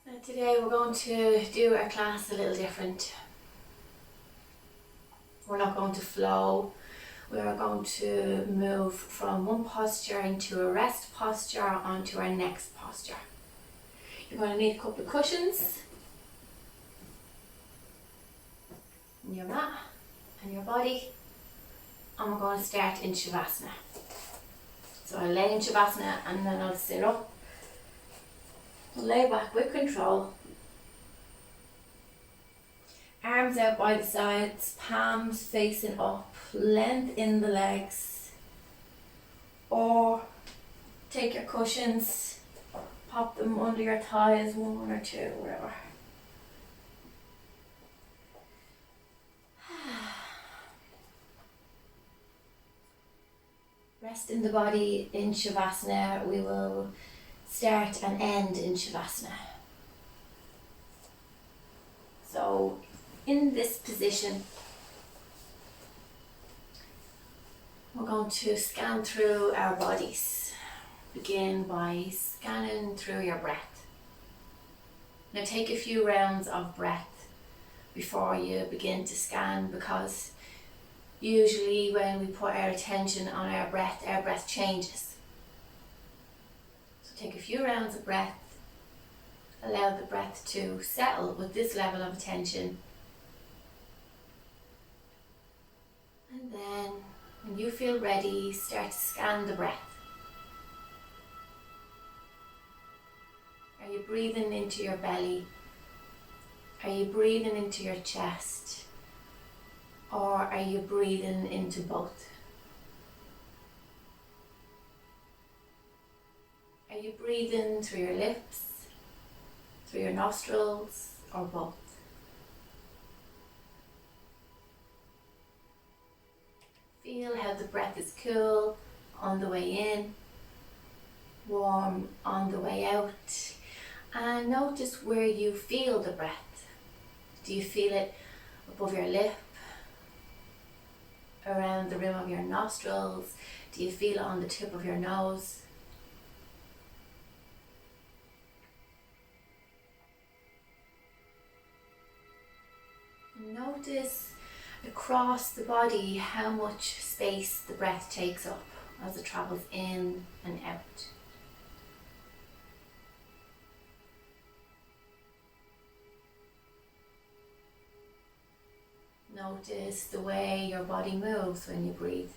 Now today we're going to do our class a little different. We're not going to flow. We are going to move from one posture into a rest posture onto our next posture. You're going to need a couple of cushions in your mat and your body, and we're going to start in Shavasana. So I'll lay in Shavasana and then I'll sit up. I'll lay back with control. Arms out by the sides, palms facing up, length in the legs. Or take your cushions, pop them under your thighs, one or two, whatever. Rest in the body in Shavasana. We will start and end in Shavasana. So in this position, we're going to scan through our bodies. Begin by scanning through your breath. Now take a few rounds of breath before you begin to scan, because usually when we put our attention on our breath changes. So take a few rounds of breath. Allow the breath to settle with this level of attention. And then, when you feel ready, start to scan the breath. Are you breathing into your belly? Are you breathing into your chest? Or are you breathing into both? Are you breathing through your lips, through your nostrils, or both? Feel how the breath is cool on the way in, warm on the way out, and notice where you feel the breath. Do you feel it above your lip, around the rim of your nostrils? Do you feel it on the tip of your nose? Notice across the body how much space the breath takes up as it travels in and out. Notice the way your body moves when you breathe.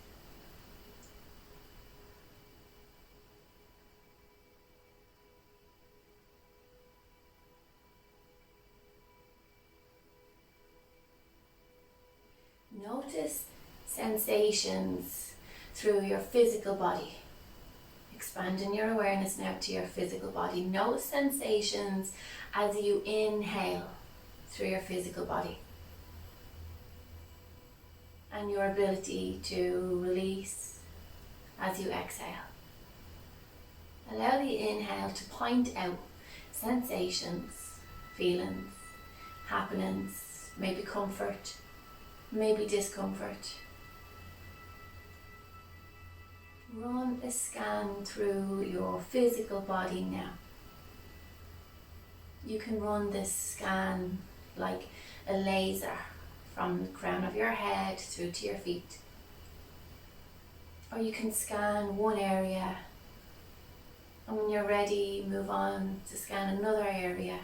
Notice sensations through your physical body. Expanding your awareness now to your physical body. Notice sensations as you inhale through your physical body. And your ability to release as you exhale. Allow the inhale to point out sensations, feelings, happenings, maybe comfort, maybe discomfort. Run a scan through your physical body now. You can run this scan like a laser from the crown of your head through to your feet. Or you can scan one area, and when you're ready, move on to scan another area.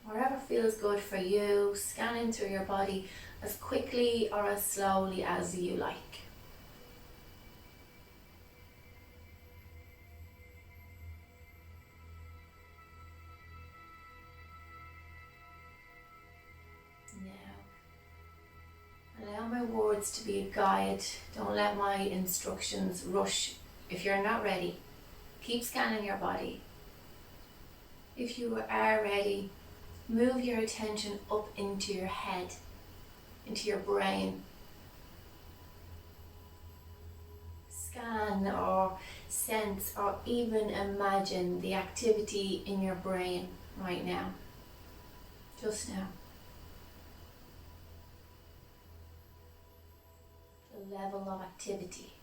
Wherever feels good for you, scanning through your body as quickly or as slowly as you like. Now, allow my words to be a guide. Don't let my instructions rush. If you're not ready, keep scanning your body. If you are ready, move your attention up into your head, into your brain. Scan or sense or even imagine the activity in your brain right now, just now. The level of activity.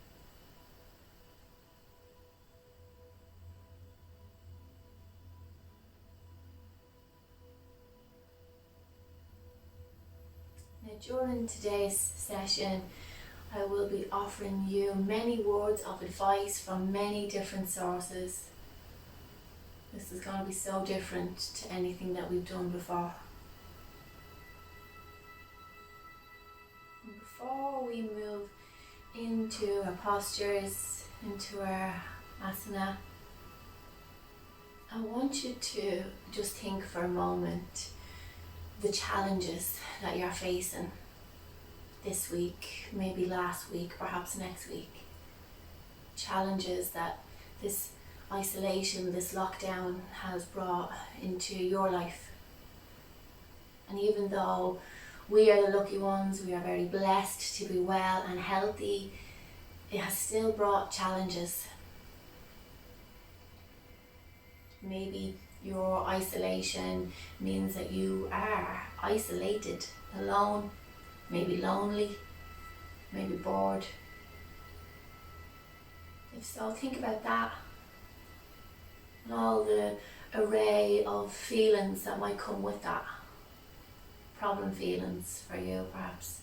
During today's session, I will be offering you many words of advice from many different sources. This is going to be so different to anything that we've done before. And before we move into our postures, into our asana, I want you to just think for a moment the challenges that you're facing this week, maybe last week, perhaps next week. Challenges that this isolation, this lockdown has brought into your life. And even though we are the lucky ones, we are very blessed to be well and healthy, it has still brought challenges. Maybe your isolation means that you are isolated, alone, maybe lonely, maybe bored. If so, think about that and all the array of feelings that might come with that. Problem feelings for you, perhaps.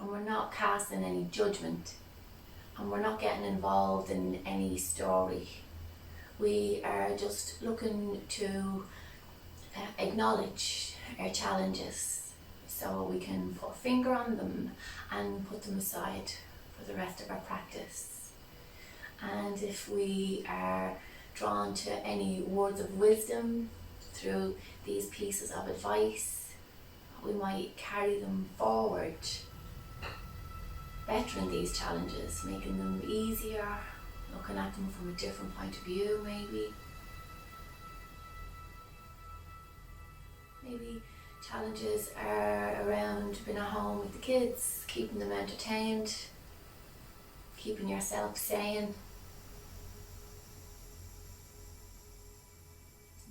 And we're not casting any judgment, and we're not getting involved in any story. We are just looking to acknowledge our challenges so we can put a finger on them and put them aside for the rest of our practice. And if we are drawn to any words of wisdom through these pieces of advice, we might carry them forward, bettering these challenges, making them easier, looking at them from a different point of view maybe. Maybe challenges are around being at home with the kids, keeping them entertained, keeping yourself sane.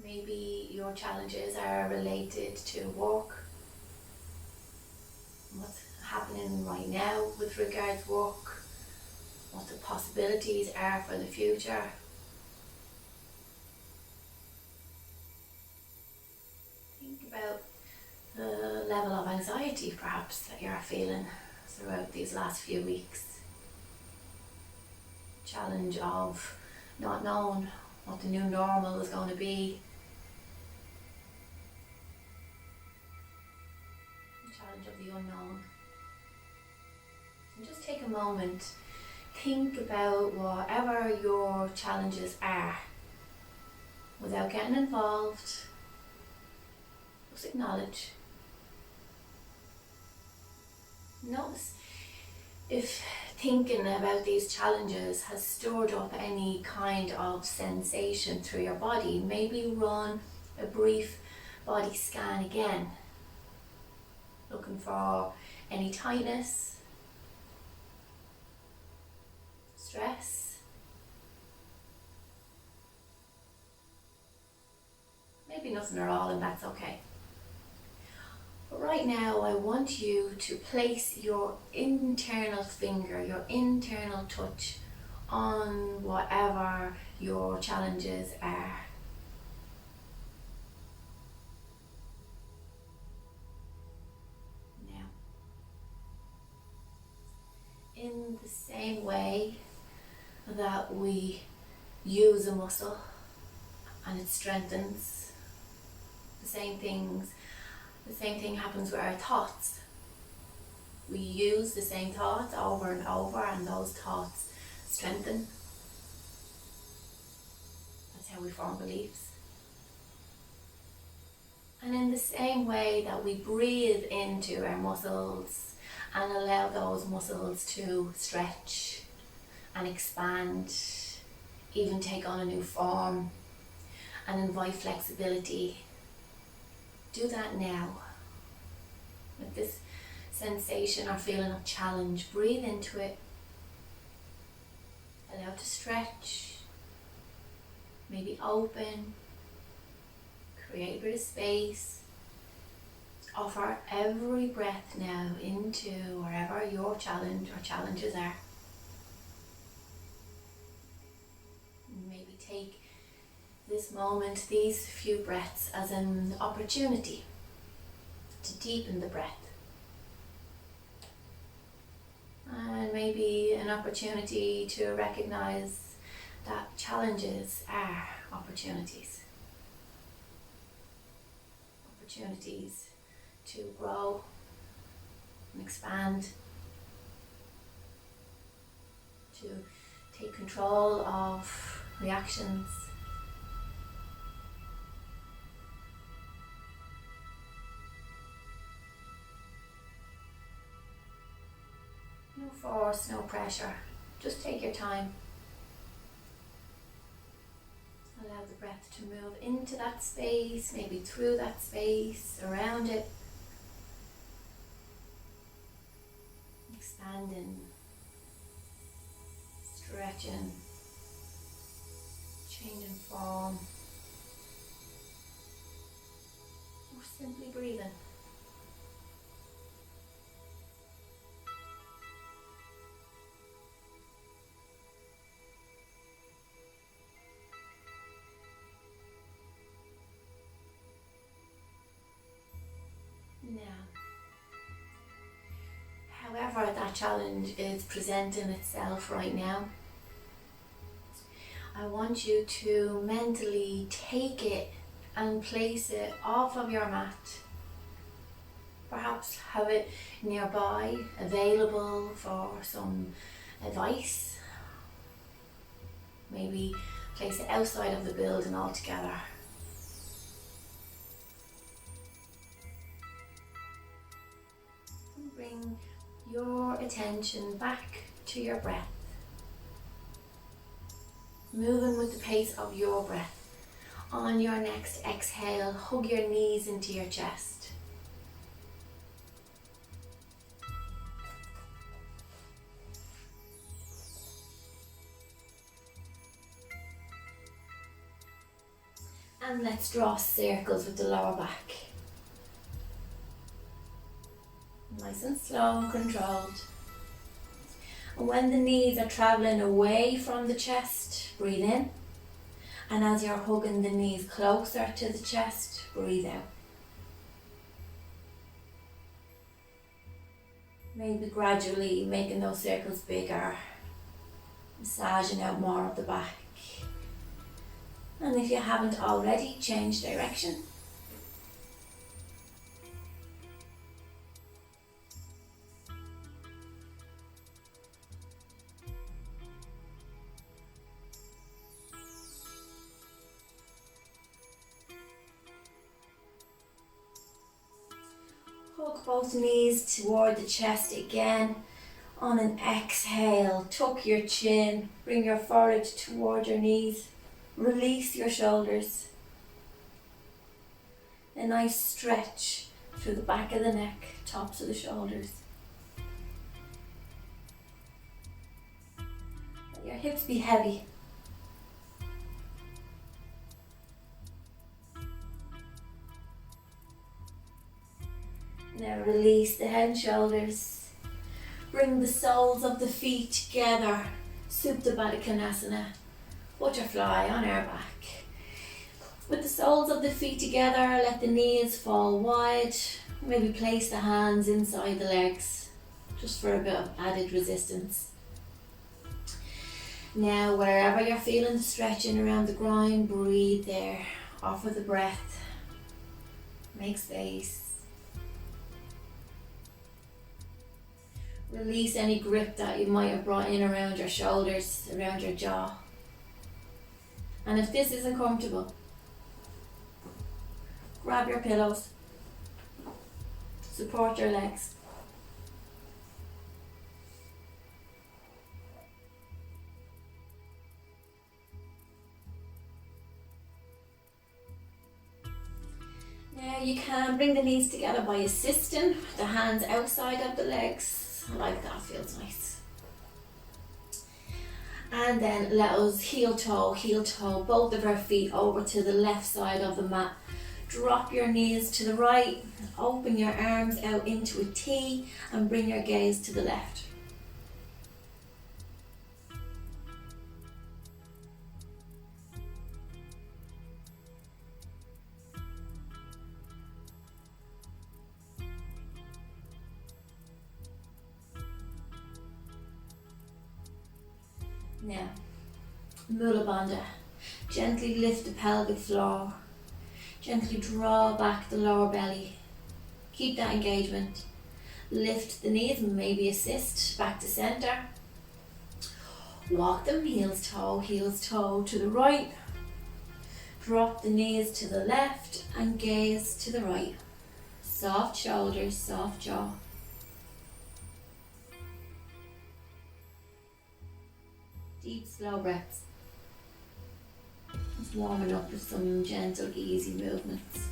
Maybe your challenges are related to work, what's happening right now with regards to work, what the possibilities are for the future. Think about the level of anxiety perhaps that you're feeling throughout these last few weeks. Challenge of not knowing what the new normal is going to be. The challenge of the unknown. And just take a moment. Think about whatever your challenges are without getting involved. Just acknowledge. Notice if thinking about these challenges has stored up any kind of sensation through your body. Maybe run a brief body scan again, looking for any tightness, stress. Maybe nothing at all, and that's okay. But right now I want you to place your internal finger, your internal touch on whatever your challenges are. Now, in the same way that we use a muscle and it strengthens, the same thing happens with our thoughts. We use the same thoughts over and over, and those thoughts strengthen. That's how we form beliefs. And in the same way that we breathe into our muscles and allow those muscles to stretch and expand, even take on a new form and invite flexibility, do that now. With this sensation or feeling of challenge, breathe into it. Allow it to stretch, maybe open, create a bit of space. Offer every breath now into wherever your challenge or challenges are. Maybe take this moment, these few breaths, as an opportunity to deepen the breath. And maybe an opportunity to recognize that challenges are opportunities. Opportunities to grow and expand, to take control of reactions. No force, no pressure. Just take your time. Allow the breath to move into that space, maybe through that space, around it. Expanding, stretching, changing form, or simply breathing. Now, however that challenge is presenting itself right now, I want you to mentally take it and place it off of your mat. Perhaps have it nearby, available for some advice. Maybe place it outside of the building altogether. And bring your attention back to your breath. Moving with the pace of your breath. On your next exhale, hug your knees into your chest. And let's draw circles with the lower back. Nice and slow and controlled. And when the knees are traveling away from the chest, breathe in. And as you're hugging the knees closer to the chest, breathe out. Maybe gradually making those circles bigger, massaging out more of the back. And if you haven't already, change direction. Hug both knees toward the chest again. On an exhale, tuck your chin, bring your forehead toward your knees. Release your shoulders. A nice stretch through the back of the neck, tops of the shoulders. Let your hips be heavy. Now release the head and shoulders. Bring the soles of the feet together. Supta Baddha Konasana. Butterfly on our back. With the soles of the feet together, let the knees fall wide. Maybe place the hands inside the legs, just for a bit of added resistance. Now, wherever you're feeling the stretching around the groin, breathe there. Offer the breath. Make space. Release any grip that you might have brought in around your shoulders, around your jaw. And if this isn't comfortable, grab your pillows, support your legs. Now you can bring the knees together by assisting, the hands outside of the legs. I like that, feels nice. And then let us heel toe, both of our feet over to the left side of the mat. Drop your knees to the right, open your arms out into a T and bring your gaze to the left. Now, Mula Bandha. Gently lift the pelvic floor. Gently draw back the lower belly. Keep that engagement. Lift the knees, maybe assist back to center. Walk them heels toe to the right. Drop the knees to the left and gaze to the right. Soft shoulders, soft jaw. Deep, slow breaths. Just warming up with some gentle, easy movements.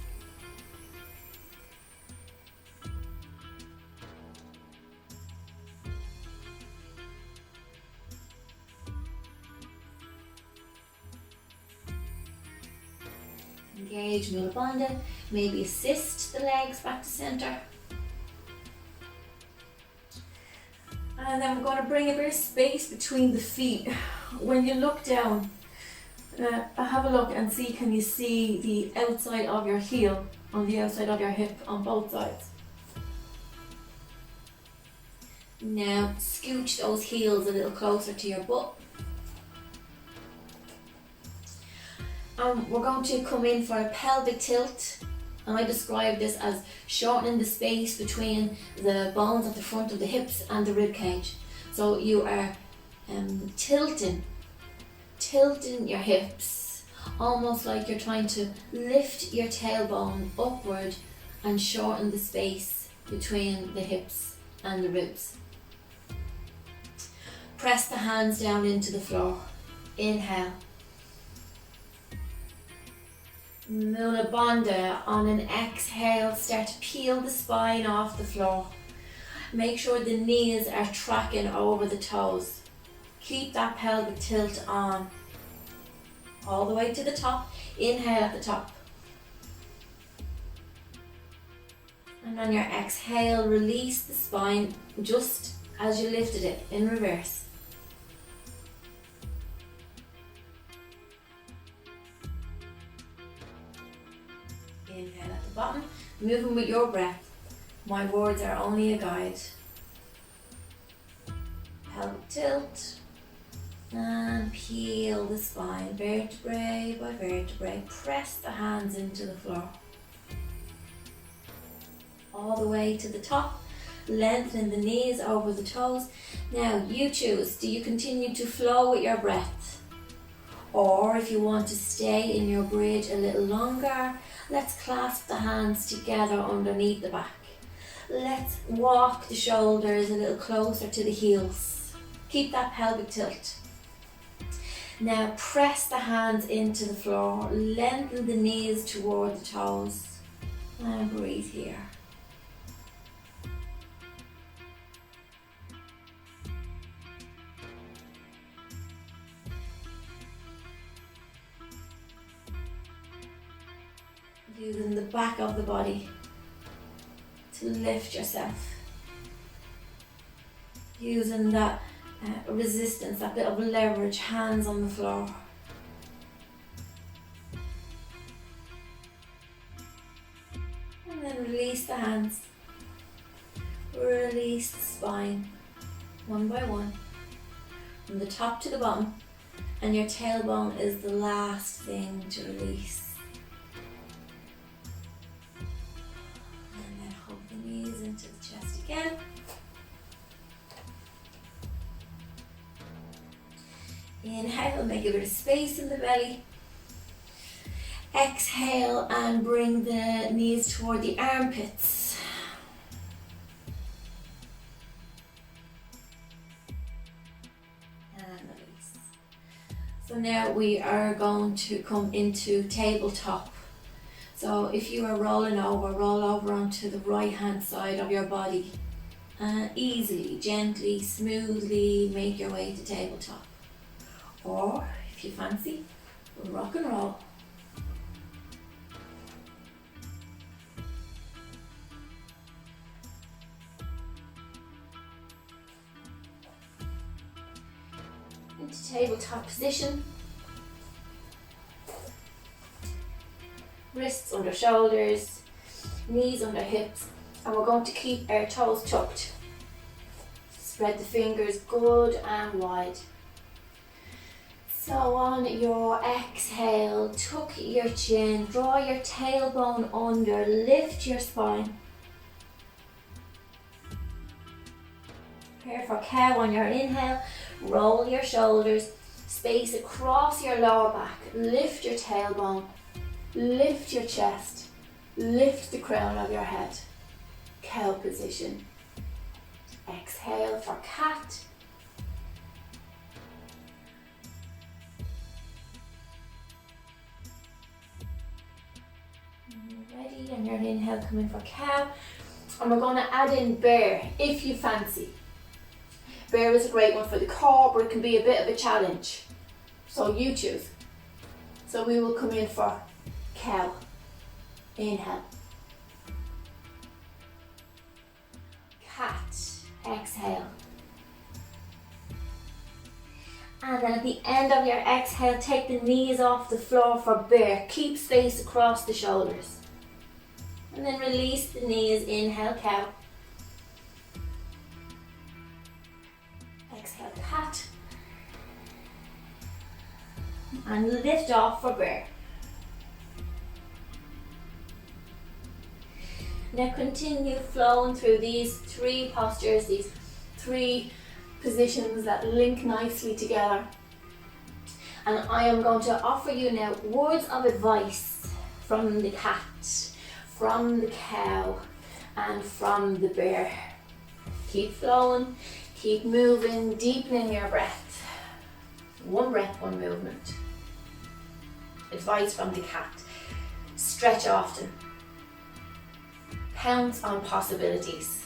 Engage Mula Bandha, maybe assist the legs back to center. And then we're going to bring a bit of space between the feet. When you look down, have a look and see, can you see the outside of your heel on the outside of your hip on both sides? Now scooch those heels a little closer to your butt. We're going to come in for a pelvic tilt, and I describe this as shortening the space between the bones at the front of the hips and the rib cage. So you are tilting your hips, almost like you're trying to lift your tailbone upward and shorten the space between the hips and the ribs. Press the hands down into the floor. Inhale. Mula Bandha. On an exhale, start to peel the spine off the floor. Make sure the knees are tracking over the toes. Keep that pelvic tilt on. All the way to the top. Inhale at the top. And on your exhale, release the spine just as you lifted it in reverse. Inhale at the bottom, moving with your breath. My words are only a guide. Pelvic tilt. And peel the spine, vertebrae by vertebrae. Press the hands into the floor. All the way to the top, lengthening the knees over the toes. Now you choose, do you continue to flow with your breath? Or if you want to stay in your bridge a little longer, let's clasp the hands together underneath the back. Let's walk the shoulders a little closer to the heels. Keep that pelvic tilt. Now press the hands into the floor, lengthen the knees toward the toes, and breathe here. Using the back of the body to lift yourself. Using that resistance, that bit of leverage, hands on the floor. And then release the hands. Release the spine, one by one, from the top to the bottom, and your tailbone is the last thing to release. And then hug the knees into the chest again. Inhale, make a bit of space in the belly. Exhale and bring the knees toward the armpits. And release. So now we are going to come into tabletop. So if you are rolling over, roll over onto the right hand side of your body. And easily, gently, smoothly make your way to tabletop. Or, if you fancy, rock and roll. Into tabletop position. Wrists under shoulders, knees under hips, and we're going to keep our toes tucked. Spread the fingers good and wide. So on your exhale, tuck your chin, draw your tailbone under, lift your spine. Prepare for cow on your inhale, roll your shoulders, space across your lower back, lift your tailbone, lift your chest, lift the crown of your head. Cow position. Exhale for cat. Ready, and your inhale, come in for cow. And we're going to add in bear if you fancy. Bear is a great one for the core, but it can be a bit of a challenge. So you choose. So we will come in for cow. Inhale. Cat. Exhale. And then at the end of your exhale, take the knees off the floor for bear. Keep space across the shoulders. And then release the knees. Inhale, cow. Exhale, cat. And lift off for bear. Now continue flowing through these three postures, these three positions that link nicely together. And I am going to offer you now words of advice from the cat, from the cow, and from the bear. Keep flowing, keep moving, deepening your breath. One breath, one movement. Advice from the cat. Stretch often. Pounce on possibilities.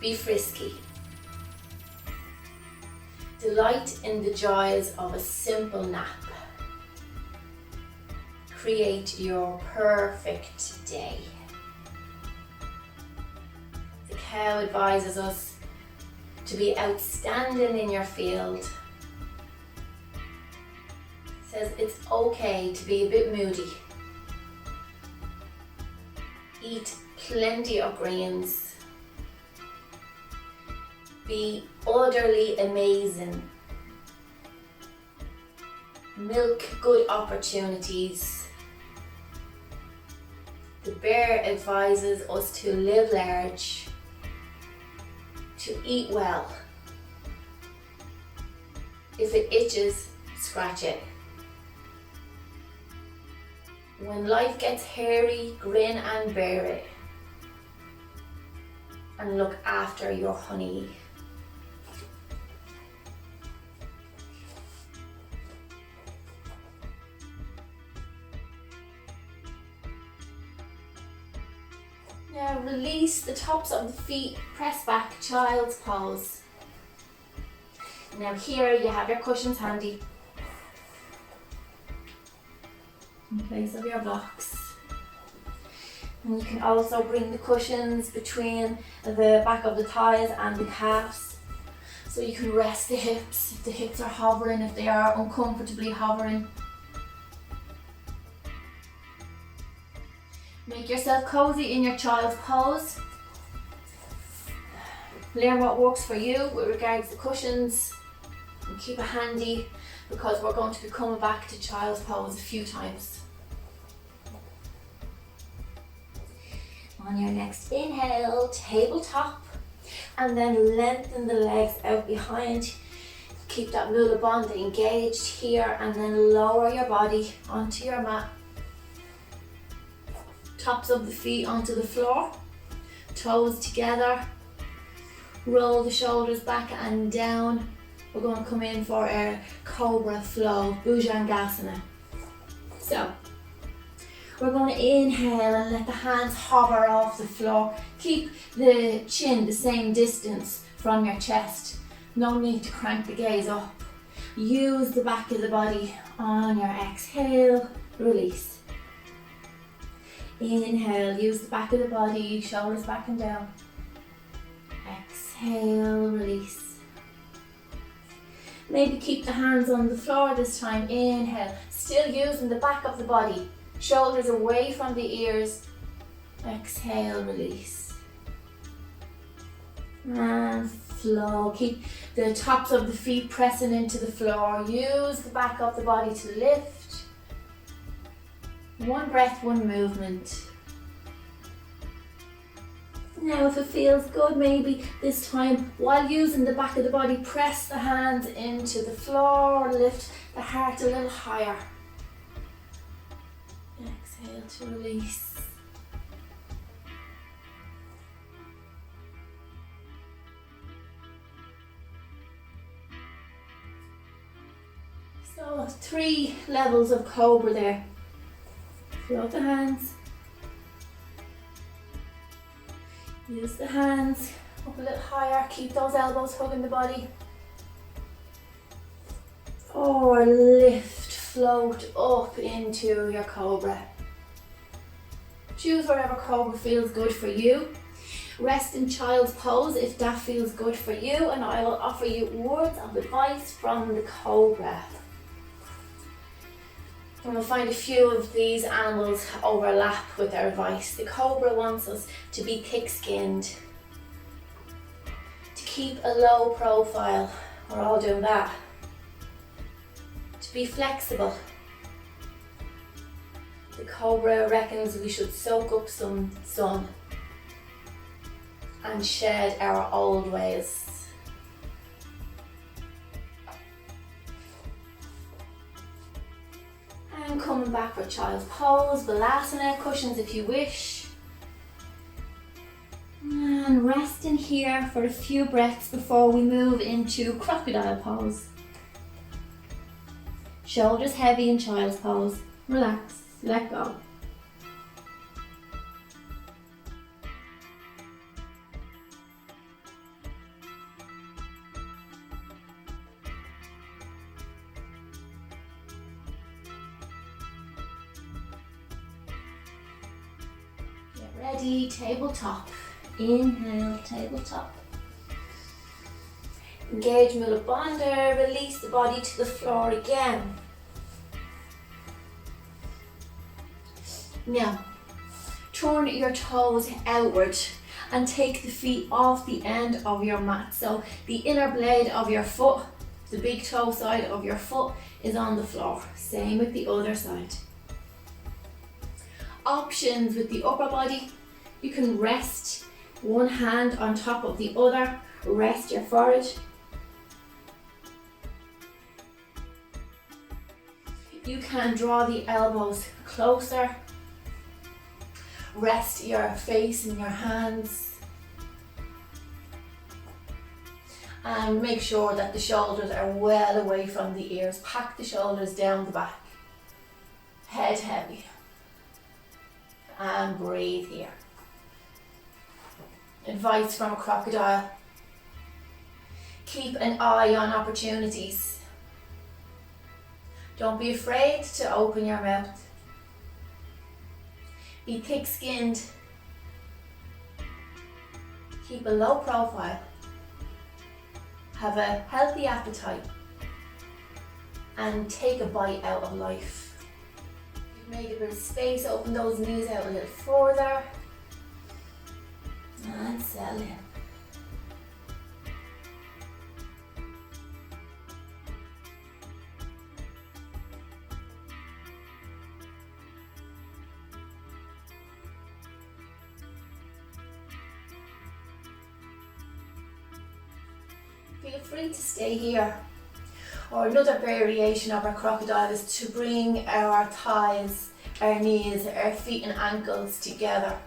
Be frisky. Delight in the joys of a simple nap. Create your perfect day. The cow advises us to be outstanding in your field. Says it's okay to be a bit moody. Eat plenty of greens. Be utterly amazing. Milk good opportunities. The bear advises us to live large, to eat well. If it itches, scratch it. When life gets hairy, grin and bear it. And look after your honey. Now release the tops of the feet, press back, child's pose. Now here you have your cushions handy. In place of your blocks. And you can also bring the cushions between the back of the thighs and the calves. So you can rest the hips, if the hips are hovering, if they are uncomfortably hovering. Make yourself cozy in your child's pose. Learn what works for you with regards to cushions. And keep it handy because we're going to be coming back to child's pose a few times. On your next inhale, tabletop, and then lengthen the legs out behind. Keep that Mula Bandha engaged here, and then lower your body onto your mat. Tops of the feet onto the floor, toes together. Roll the shoulders back and down. We're going to come in for our Cobra Flow, Bhujangasana. So, we're going to inhale and let the hands hover off the floor. Keep the chin the same distance from your chest. No need to crank the gaze up. Use the back of the body on your exhale, release. Inhale, use the back of the body, shoulders back and down. Exhale, release. Maybe keep the hands on the floor this time. Inhale, still using the back of the body. Shoulders away from the ears. Exhale, release. And flow. Keep the tops of the feet pressing into the floor. Use the back of the body to lift. One breath, one movement. Now if it feels good, maybe this time while using the back of the body, press the hands into the floor, lift the heart a little higher. Exhale to release. So 3 levels of cobra there. Float the hands. Use the hands up a little higher. Keep those elbows hugging the body. Or lift, float up into your cobra. Choose whatever cobra feels good for you. Rest in child's pose if that feels good for you, and I will offer you words of advice from the cobra. And we'll find a few of these animals overlap with their advice. The cobra wants us to be thick-skinned, to keep a low profile. We're all doing that. To be flexible. The cobra reckons we should soak up some sun and shed our old ways. And coming back for child's pose, Balasana, cushions if you wish. And resting here for a few breaths before we move into crocodile pose. Shoulders heavy in child's pose. Relax, let go. Ready, tabletop. Inhale, tabletop. Engage Mula Bandha, release the body to the floor again. Now, turn your toes outward and take the feet off the end of your mat. So the inner blade of your foot, the big toe side of your foot is on the floor. Same with the other side. Options with the upper body, you can rest one hand on top of the other, rest your forehead. You can draw the elbows closer, rest your face in your hands, and make sure that the shoulders are well away from the ears. Pack the shoulders down the back, head heavy. And breathe here. Advice from a crocodile. Keep an eye on opportunities. Don't be afraid to open your mouth. Be thick-skinned. Keep a low profile. Have a healthy appetite. And take a bite out of life. Make a bit of space, open those knees out a little further and settle in. Feel free to stay here. Or another variation of our crocodile is to bring our thighs, our knees, our feet and ankles together,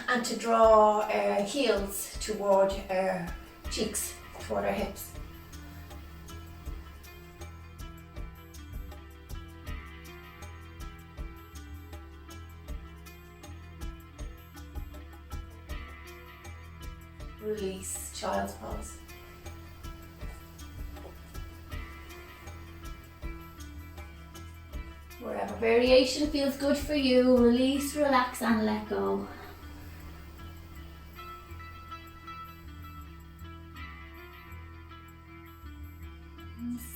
and to draw our heels toward our cheeks, toward our hips. Release, child's pose. Wherever variation feels good for you, release, relax and let go.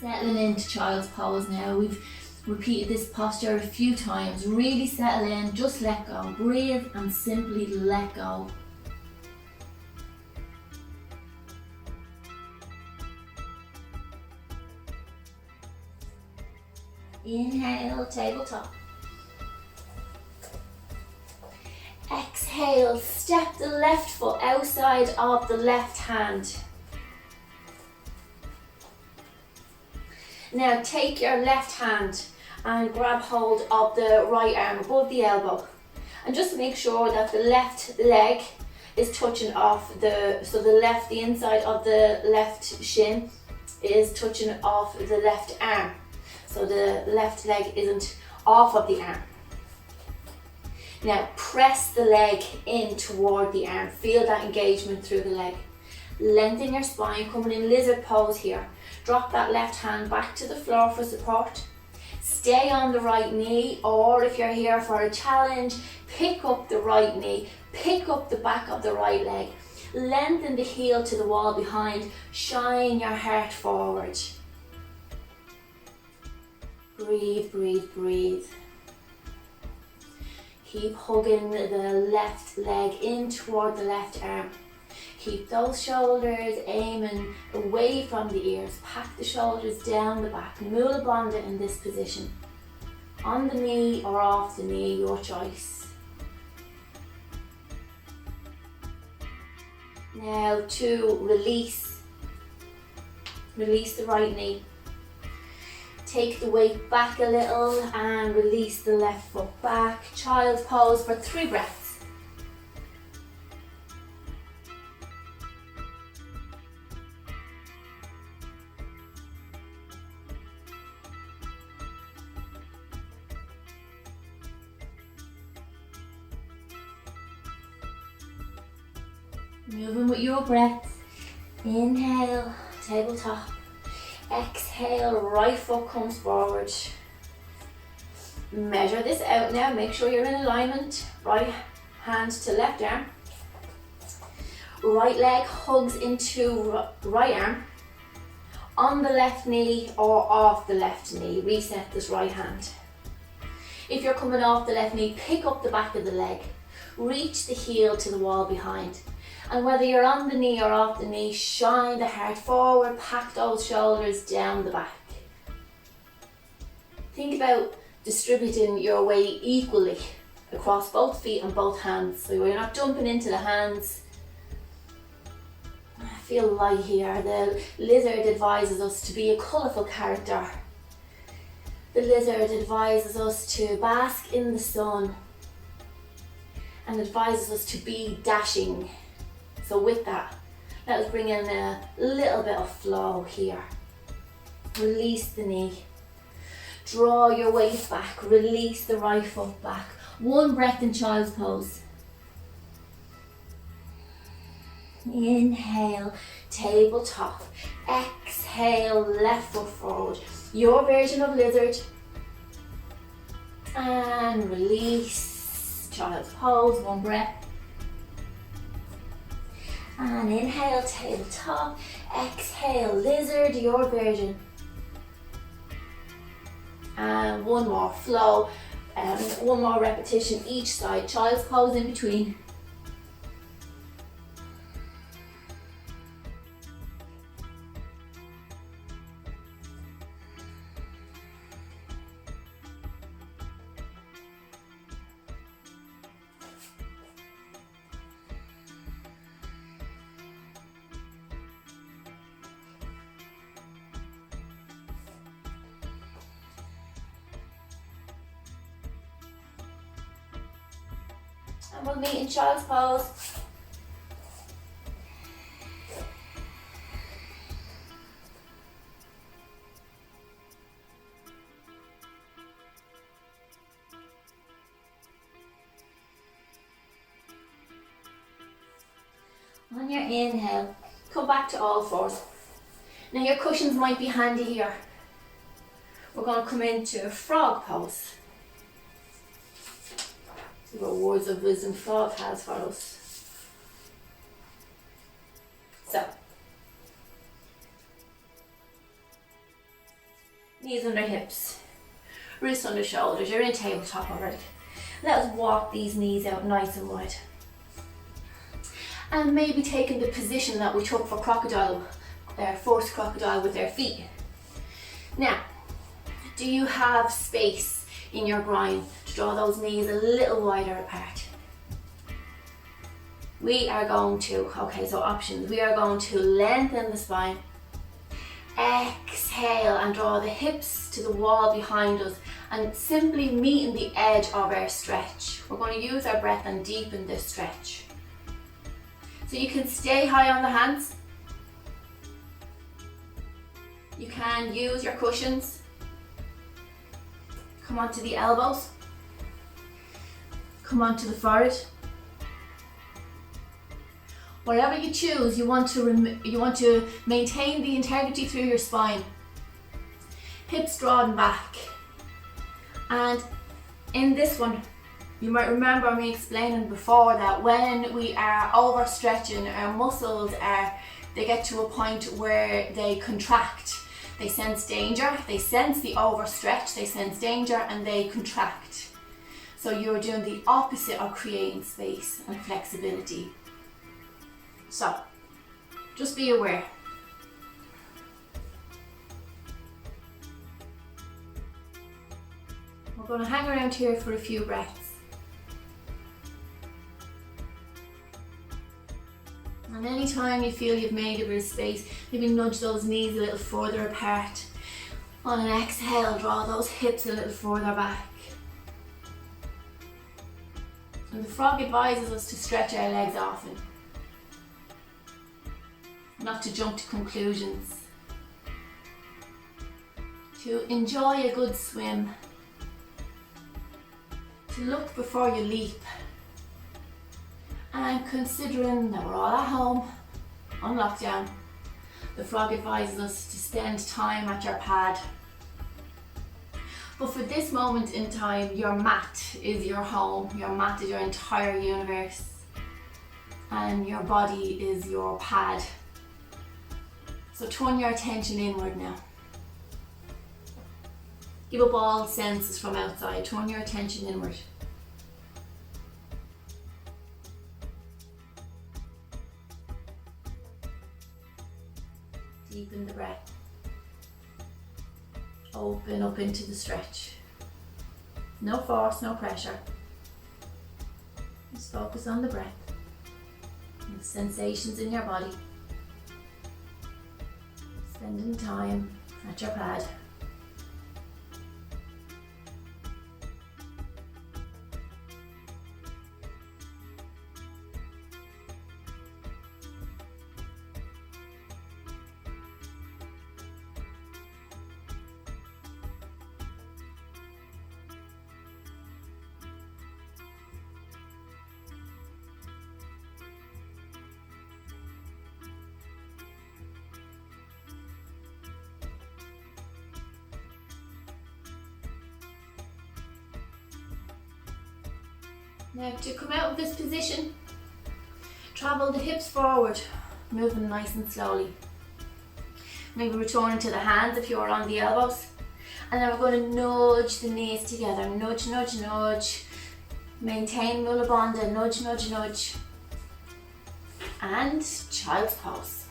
Settling into child's pose now. We've repeated this posture a few times. Really settle in, just let go. Breathe and simply let go. Inhale, tabletop. Exhale, step the left foot outside of the left hand. Now take your left hand and grab hold of the right arm above the elbow. And just make sure that the left leg is touching off the inside of the left shin is touching off the left arm. So the left leg isn't off of the arm. Now press the leg in toward the arm. Feel that engagement through the leg. Lengthen your spine, coming in lizard pose here. Drop that left hand back to the floor for support. Stay on the right knee, or if you're here for a challenge, pick up the right knee, pick up the back of the right leg. Lengthen the heel to the wall behind. Shine your heart forward. Breathe, breathe, breathe. Keep hugging the left leg in toward the left arm. Keep those shoulders aiming away from the ears. Pack the shoulders down the back. Mula Bandha in this position. On the knee or off the knee, your choice. Now to release the right knee. Take the weight back a little and release the left foot back. Child's pose for 3 breaths. Moving with your breath. Inhale, tabletop. Exhale, right foot comes forward. Measure this out now. Make sure you're in alignment. Right hand to left arm. Right leg hugs into right arm. On the left knee or off the left knee. Reset this right hand. If you're coming off the left knee, pick up the back of the leg. Reach the heel to the wall behind. And whether you're on the knee or off the knee, shine the heart forward, pack those shoulders down the back. Think about distributing your weight equally across both feet and both hands. So you're not dumping into the hands. I feel light here. The lizard advises us to be a colourful character. The lizard advises us to bask in the sun and advises us to be dashing. So with that, let us bring in a little bit of flow here. Release the knee. Draw your weight back. Release the right foot back. 1 breath in child's pose. Inhale, tabletop. Exhale, left foot forward. Your version of lizard. And release. Child's pose, 1 breath. And inhale, tabletop. Exhale, lizard, your version. And 1 more flow. 1 more repetition each side. Child's pose in between. And we'll meet in child's pose. On your inhale, come back to all fours. Now your cushions might be handy here. We're going to come into frog pose. See what words of wisdom frog has for us. So, knees under hips, wrists under shoulders. You're in tabletop already. Let us walk these knees out nice and wide. And maybe taking the position that we took for crocodile, forced crocodile with their feet. Now, Do you have space in your groin to draw those knees a little wider apart? We are going to, okay, so options. We are going to lengthen the spine. Exhale and draw the hips to the wall behind us and simply meeting the edge of our stretch. We're going to use our breath and deepen this stretch. So you can stay high on the hands. You can use your cushions. Come onto the elbows. Come onto the forehead. Whatever you choose, you want to maintain the integrity through your spine. Hips drawn back. And in this one, you might remember me explaining before that when we are overstretching, our muscles they get to a point where they contract. They sense danger, they sense the overstretch, they sense danger and they contract. So you're doing the opposite of creating space and flexibility. So, just be aware. We're going to hang around here for a few breaths. And anytime you feel you've made a bit of space, maybe nudge those knees a little further apart. On an exhale, draw those hips a little further back. And the frog advises us to stretch our legs often. Not to jump to conclusions. To enjoy a good swim. To look before you leap. And considering that we're all at home on lockdown, the frog advises us to spend time at your pad. But for this moment in time, your mat is your home. Your mat is your entire universe. And your body is your pad. So turn your attention inward now. Give up all senses from outside. Turn your attention inward. Deepen the breath. Open up into the stretch. No force, no pressure. Just focus on the breath and the sensations in your body. Spending time at your pad. Now to come out of this position, travel the hips forward, moving nice and slowly. Maybe returning to the hands if you're on the elbows. And then we're going to nudge the knees together. Nudge, nudge, nudge. Maintain Mula Bandha. Nudge, nudge, nudge. And child's pose.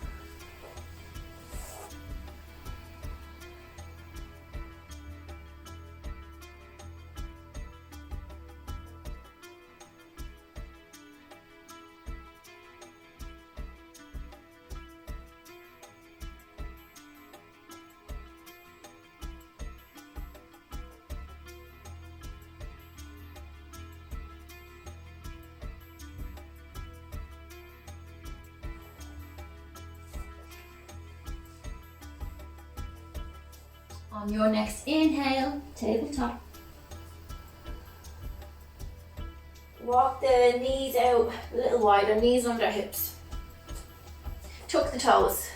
On your next inhale, tabletop. Walk the knees out a little wider, knees under hips. Tuck the toes.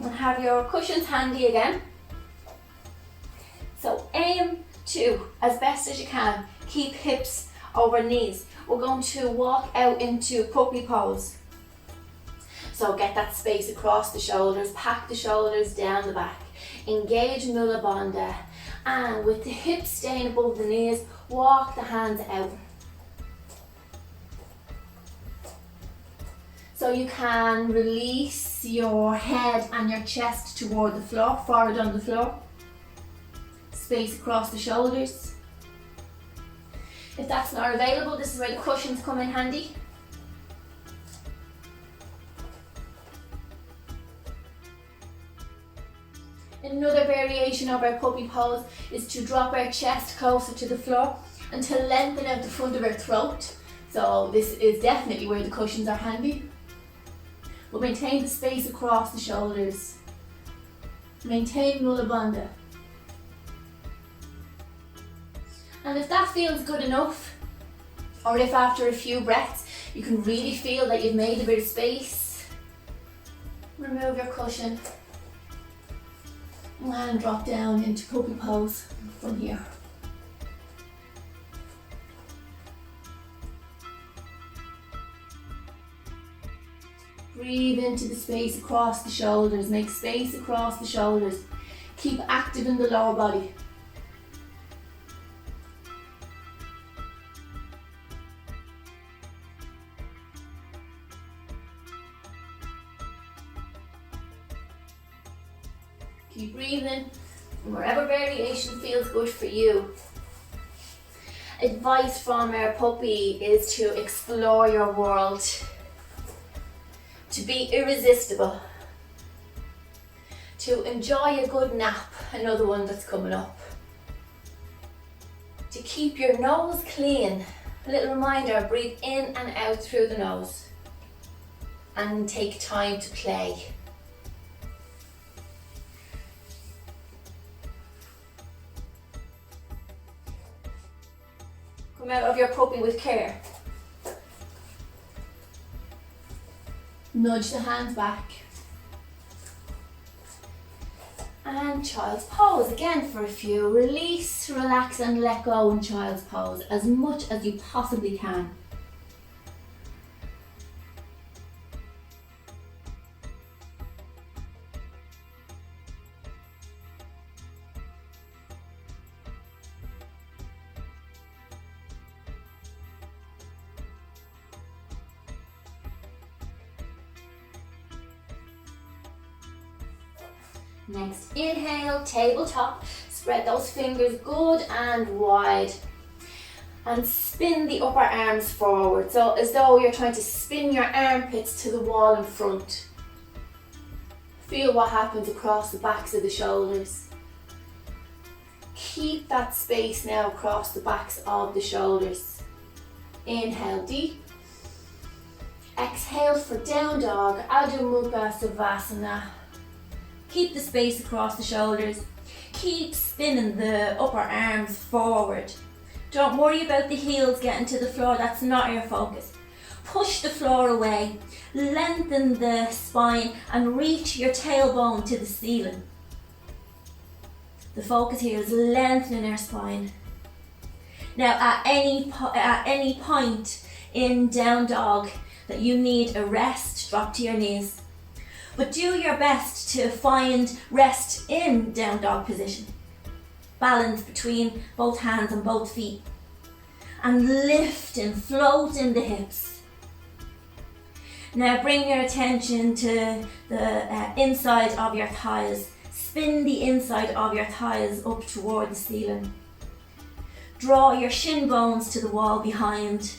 And have your cushions handy again. So aim to, as best as you can, keep hips over knees. We're going to walk out into puppy pose. So get that space across the shoulders, pack the shoulders down the back, engage Mula Bandha, and with the hips staying above the knees, walk the hands out. So you can release release your head and your chest toward the floor, forward on the floor. Space across the shoulders. If that's not available, this is where the cushions come in handy. Another variation of our puppy pose is to drop our chest closer to the floor and to lengthen out the front of our throat. So this is definitely where the cushions are handy. We'll maintain the space across the shoulders. Maintain Mula Bandha. And if that feels good enough, or if after a few breaths you can really feel that you've made a bit of space, remove your cushion and drop down into puppy pose from here. Breathe into the space across the shoulders. Make space across the shoulders. Keep active in the lower body. Keep breathing, and wherever variation feels good for you. Advice from our puppy is to explore your world, to be irresistible, to enjoy a good nap, another one that's coming up, to keep your nose clean. A little reminder, breathe in and out through the nose, and take time to play. Come out of your puppy with care. Nudge the hands back. And child's pose again for a few. Release, relax and let go in child's pose as much as you possibly can. Next, inhale, tabletop. Spread those fingers good and wide. And spin the upper arms forward. So as though you're trying to spin your armpits to the wall in front. Feel what happens across the backs of the shoulders. Keep that space now across the backs of the shoulders. Inhale deep. Exhale for down dog, Adho Mukha Savasana. Keep the space across the shoulders. Keep spinning the upper arms forward. Don't worry about the heels getting to the floor, that's not your focus. Push the floor away, lengthen the spine and reach your tailbone to the ceiling. The focus here is lengthening our spine. Now at any point in down dog that you need a rest, drop to your knees. But do your best to find rest in down dog position. Balance between both hands and both feet. And lift and float in the hips. Now bring your attention to the inside of your thighs. Spin the inside of your thighs up toward the ceiling. Draw your shin bones to the wall behind.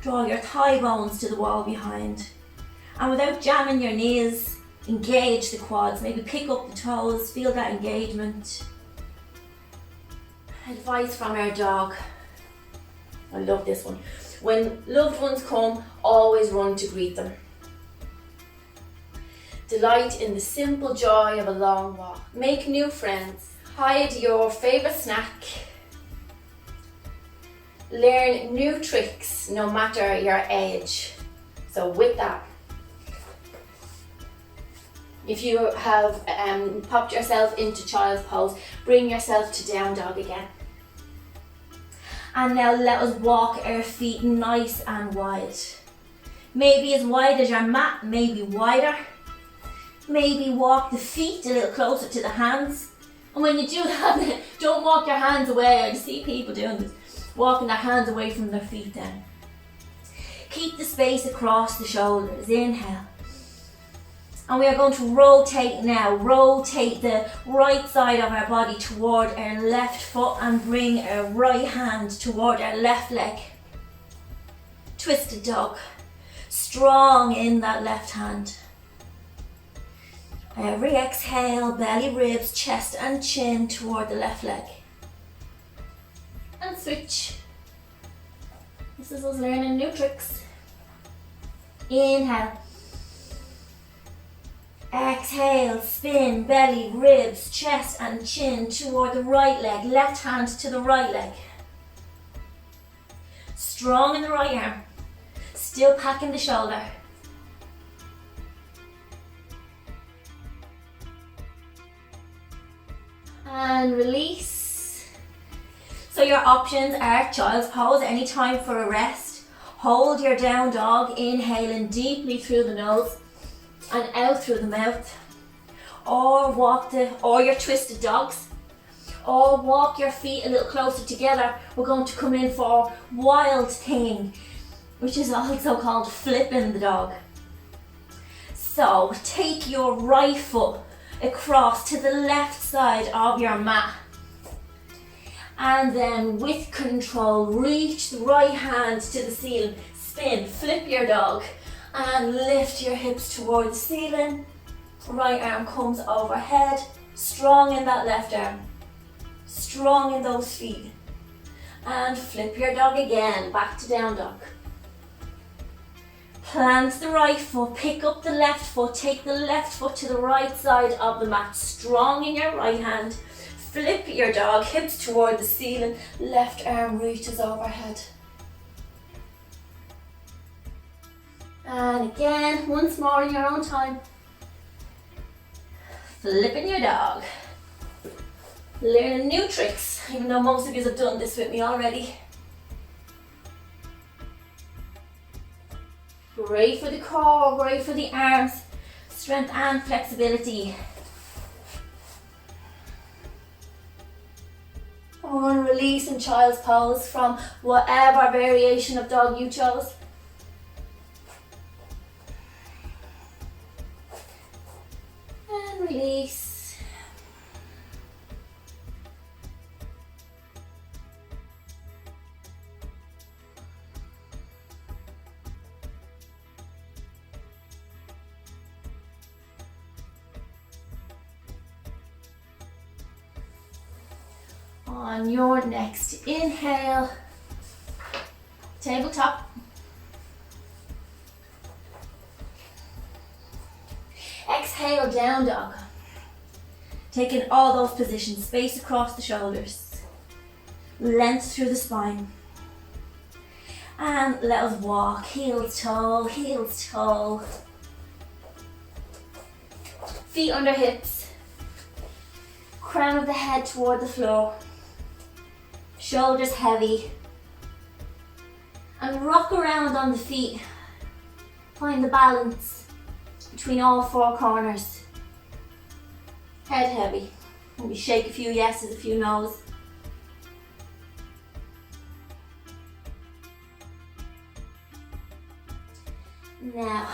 Draw your thigh bones to the wall behind. And without jamming your knees, engage the quads. Maybe pick up the toes, feel that engagement. Advice from our dog. I love this one. When loved ones come, always run to greet them. Delight in the simple joy of a long walk. Make new friends. Hide your favourite snack. Learn new tricks no matter your age. So with that, if you have popped yourself into child's pose, bring yourself to down dog again. And now let us walk our feet nice and wide. Maybe as wide as your mat, maybe wider. Maybe walk the feet a little closer to the hands. And when you do that, don't walk your hands away. I see people doing this, walking their hands away from their feet then. Keep the space across the shoulders. Inhale. And we are going to rotate now. Rotate the right side of our body toward our left foot and bring our right hand toward our left leg. Twisted dog. Strong in that left hand. Every exhale, belly, ribs, chest and chin toward the left leg. And switch. This is us learning new tricks. Inhale. Exhale, spin, belly, ribs, chest and chin toward the right leg. Left hand to the right leg. Strong in the right arm. Still packing the shoulder. And release. So your options are child's pose, any time for a rest. Hold your down dog, inhaling deeply through the nose and out through the mouth. Or your twisted dogs. Or walk your feet a little closer together. We're going to come in for wild thing, which is also called flipping the dog. So take your right foot across to the left side of your mat. And then with control, reach the right hand to the ceiling. Spin, flip your dog and lift your hips toward the ceiling. Right arm comes overhead. Strong in that left arm. Strong in those feet. And flip your dog again, back to down dog. Plant the right foot, pick up the left foot, take the left foot to the right side of the mat. Strong in your right hand. Flip your dog, hips toward the ceiling, left arm reaches overhead. And again, once more in your own time. Flipping your dog. Learning new tricks, even though most of you have done this with me already. Great for the core, great for the arms, strength and flexibility. We're going to release in child's pose from whatever variation of dog you chose. And release. On your next inhale, tabletop. Exhale, down dog. Taking all those positions, space across the shoulders, length through the spine. And let us walk, heels tall, heels tall. Feet under hips, crown of the head toward the floor. Shoulders heavy. And rock around on the feet. Find the balance between all four corners. Head heavy. Maybe shake a few yeses, a few nos. Now,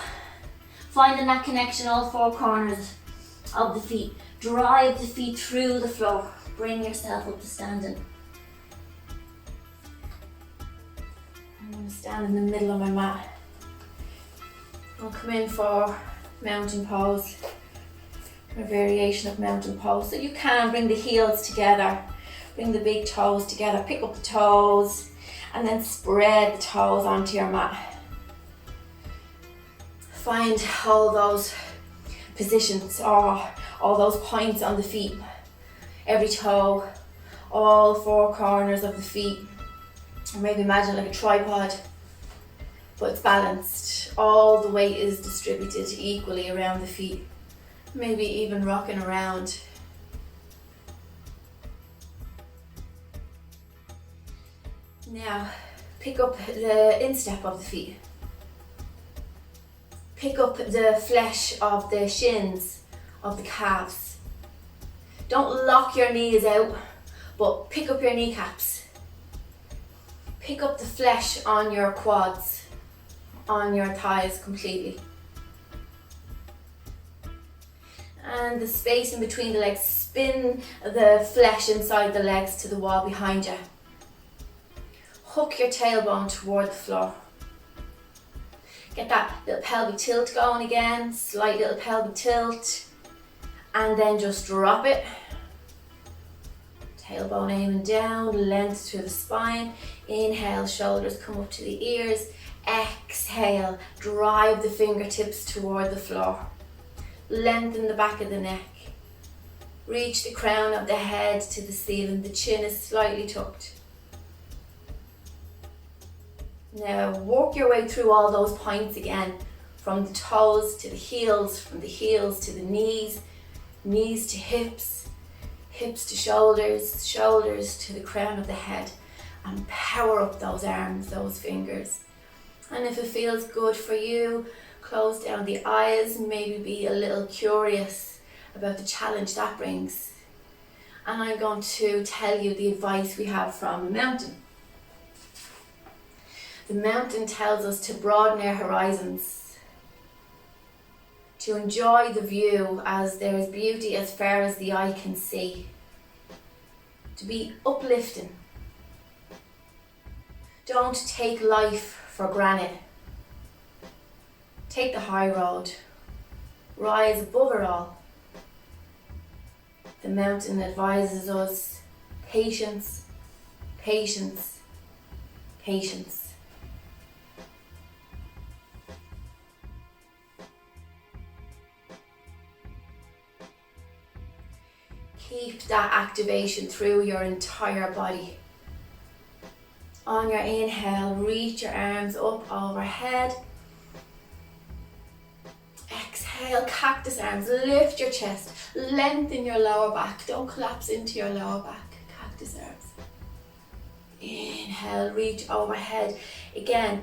finding that connection, all four corners of the feet. Drive the feet through the floor. Bring yourself up to standing. I'm going to stand in the middle of my mat. I'll come in for mountain pose, a variation of mountain pose. So you can bring the heels together, bring the big toes together, pick up the toes, and then spread the toes onto your mat. Find all those positions or all those points on the feet, every toe, all four corners of the feet. Or maybe imagine like a tripod, but it's balanced. All the weight is distributed equally around the feet. Maybe even rocking around. Now, pick up the instep of the feet. Pick up the flesh of the shins, of the calves. Don't lock your knees out, but pick up your kneecaps. Pick up the flesh on your quads, on your thighs completely. And the space in between the legs, spin the flesh inside the legs to the wall behind you. Hook your tailbone toward the floor. Get that little pelvic tilt going again, slight little pelvic tilt. And then just drop it. Tailbone aiming down, length through the spine. Inhale, shoulders come up to the ears. Exhale, drive the fingertips toward the floor. Lengthen the back of the neck. Reach the crown of the head to the ceiling. The chin is slightly tucked. Now work your way through all those points again. From the toes to the heels, from the heels to the knees, knees to hips, hips to shoulders, shoulders to the crown of the head. And power up those arms, those fingers. And if it feels good for you, close down the eyes, maybe be a little curious about the challenge that brings. And I'm going to tell you the advice we have from the mountain. The mountain tells us to broaden our horizons, to enjoy the view as there is beauty as far as the eye can see, to be uplifting. Don't take life for granted. Take the high road. Rise above it all. The mountain advises us patience, patience, patience. Keep that activation through your entire body. On your inhale, reach your arms up overhead. Exhale, cactus arms, lift your chest, lengthen your lower back. Don't collapse into your lower back, cactus arms. Inhale, reach overhead. Again,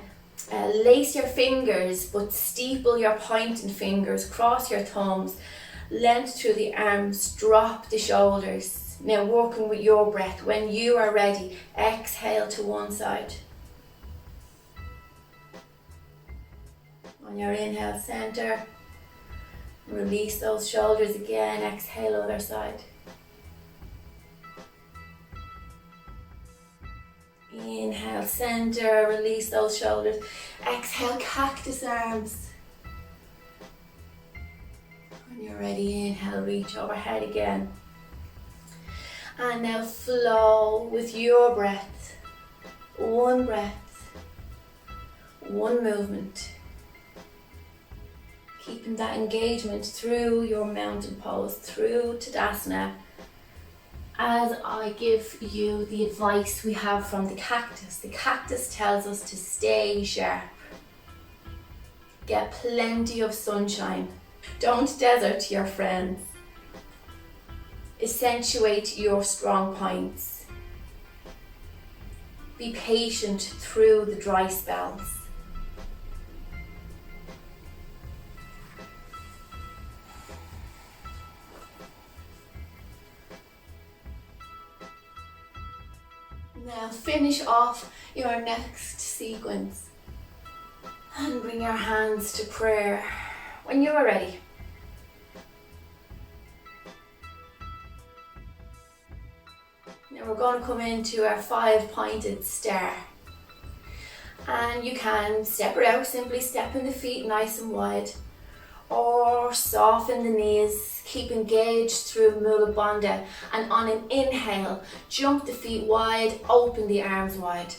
lace your fingers, but steeple your pointing fingers, cross your thumbs, length through the arms, drop the shoulders. Now working with your breath. When you are ready, exhale to one side. On your inhale, center. Release those shoulders again. Exhale, other side. Inhale, center. Release those shoulders. Exhale, cactus arms. When you're ready, inhale, reach overhead again. And now flow with your breath. One breath, one movement. Keeping that engagement through your mountain pose, through Tadasana. As I give you the advice we have from the cactus tells us to stay sharp. Get plenty of sunshine. Don't desert your friends. Accentuate your strong points. Be patient through the dry spells. Now finish off your next sequence and bring your hands to prayer when you are ready. Now we're going to come into our 5-pointed star. And you can step it out, simply stepping the feet nice and wide. Or soften the knees, keep engaged through Mula Bandha. And on an inhale, jump the feet wide, open the arms wide.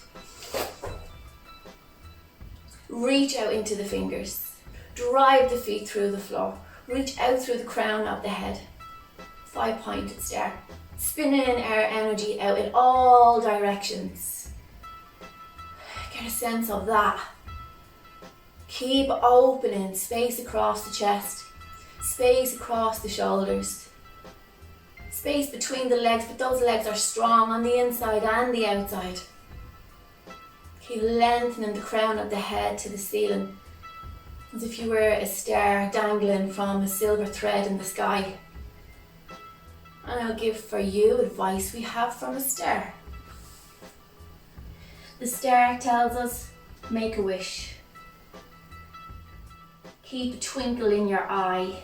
Reach out into the fingers. Drive the feet through the floor. Reach out through the crown of the head. 5-pointed star. Spinning our energy out in all directions. Get a sense of that. Keep opening space across the chest, space across the shoulders, space between the legs, but those legs are strong on the inside and the outside. Keep lengthening the crown of the head to the ceiling, as if you were a star dangling from a silver thread in the sky. And I'll give for you advice we have from a star. The star tells us, make a wish. Keep a twinkle in your eye.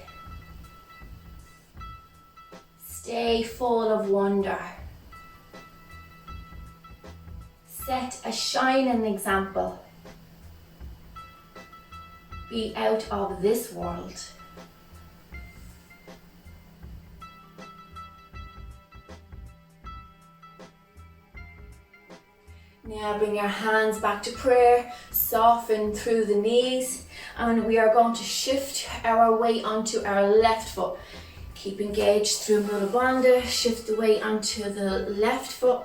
Stay full of wonder. Set a shining example. Be out of this world. Now bring your hands back to prayer, soften through the knees, and we are going to shift our weight onto our left foot. Keep engaged through Mula Bandha, shift the weight onto the left foot,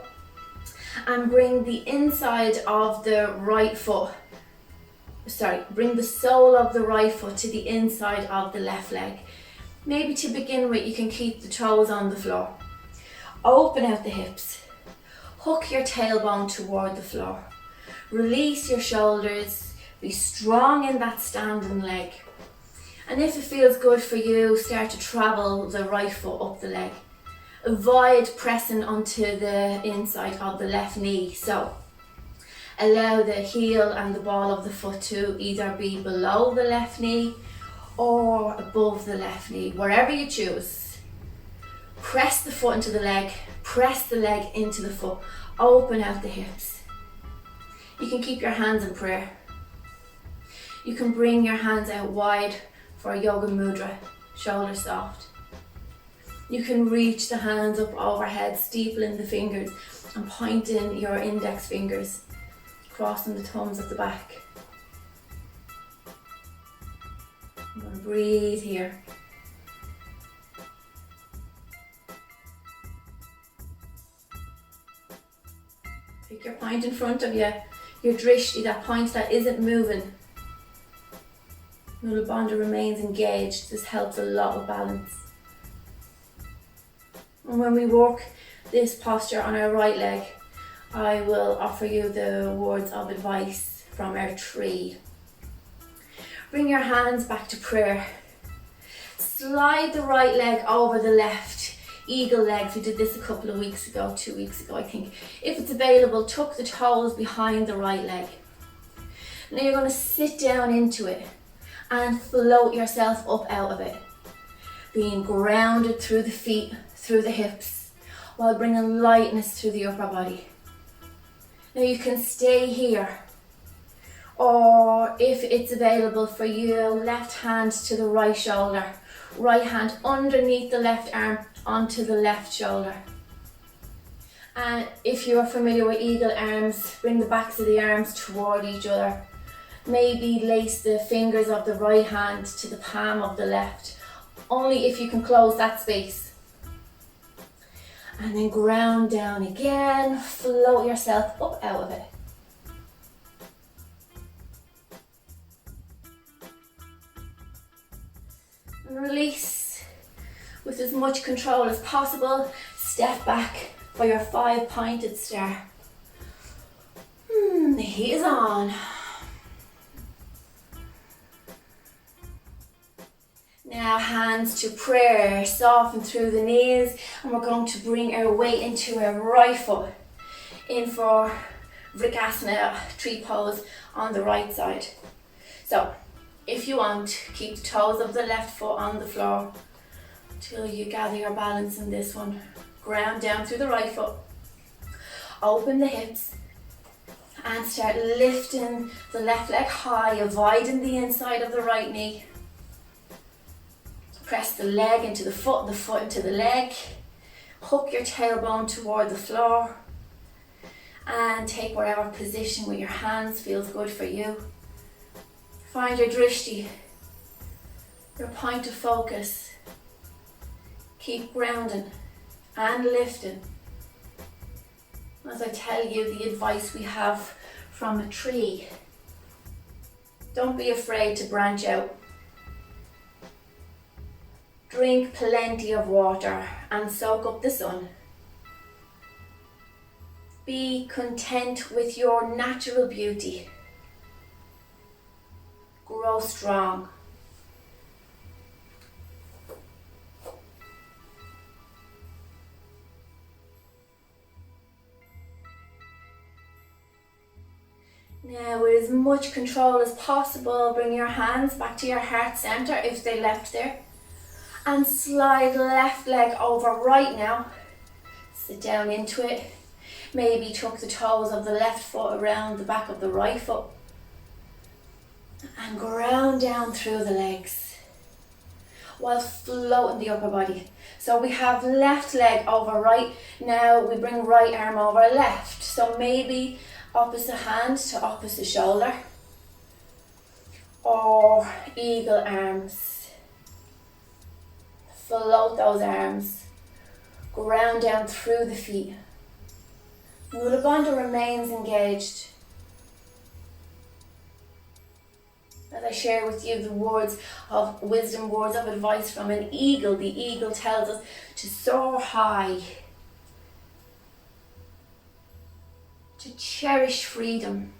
and bring the inside of the right foot, bring the sole of the right foot to the inside of the left leg. Maybe to begin with, you can keep the toes on the floor. Open out the hips. Hook your tailbone toward the floor. Release your shoulders. Be strong in that standing leg. And if it feels good for you, start to travel the right foot up the leg. Avoid pressing onto the inside of the left knee. So allow the heel and the ball of the foot to either be below the left knee or above the left knee, wherever you choose. Press the foot into the leg. Press the leg into the foot. Open out the hips. You can keep your hands in prayer. You can bring your hands out wide for a yoga mudra, shoulders soft. You can reach the hands up overhead, steepling the fingers and pointing your index fingers, crossing the thumbs at the back. I'm going to breathe here. Pick your point in front of you, your drishti, that point that isn't moving. Mula Bandha remains engaged. This helps a lot with balance. And when we work this posture on our right leg, I will offer you the words of advice from our tree. Bring your hands back to prayer. Slide the right leg over the left. Eagle legs, we did this a couple of weeks ago, 2 weeks ago I think. If it's available, tuck the toes behind the right leg. Now you're going to sit down into it and float yourself up out of it. Being grounded through the feet, through the hips, while bringing lightness through the upper body. Now you can stay here, or if it's available for you, left hand to the right shoulder, right hand underneath the left arm onto the left shoulder. And if you're familiar with eagle arms, bring the backs of the arms toward each other. Maybe lace the fingers of the right hand to the palm of the left, only if you can close that space. And then ground down again, float yourself up out of it. And release with as much control as possible. Step back for your 5-pointed star. The heat is on. Now hands to prayer, soften through the knees, and we're going to bring our weight into our right foot. In for Vrikasana, tree pose on the right side. So, if you want, keep the toes of the left foot on the floor till you gather your balance in this one. Ground down through the right foot. Open the hips and start lifting the left leg high, avoiding the inside of the right knee. Press the leg into the foot into the leg. Hook your tailbone toward the floor. And take whatever position with your hands feels good for you. Find your drishti, your point of focus. Keep grounding and lifting. As I tell you the advice we have from a tree, don't be afraid to branch out. Drink plenty of water and soak up the sun. Be content with your natural beauty. Grow strong. Now, with as much control as possible, bring your hands back to your heart center if they left there. And slide left leg over right now. Sit down into it. Maybe tuck the toes of the left foot around the back of the right foot. And ground down through the legs while floating the upper body. So we have left leg over right. Now we bring right arm over left. So maybe opposite hand to opposite shoulder. Or eagle arms. Float those arms. Ground down through the feet. Mula Bandha remains engaged. As I share with you the words of wisdom, words of advice from an eagle. The eagle tells us to soar high, to cherish freedom,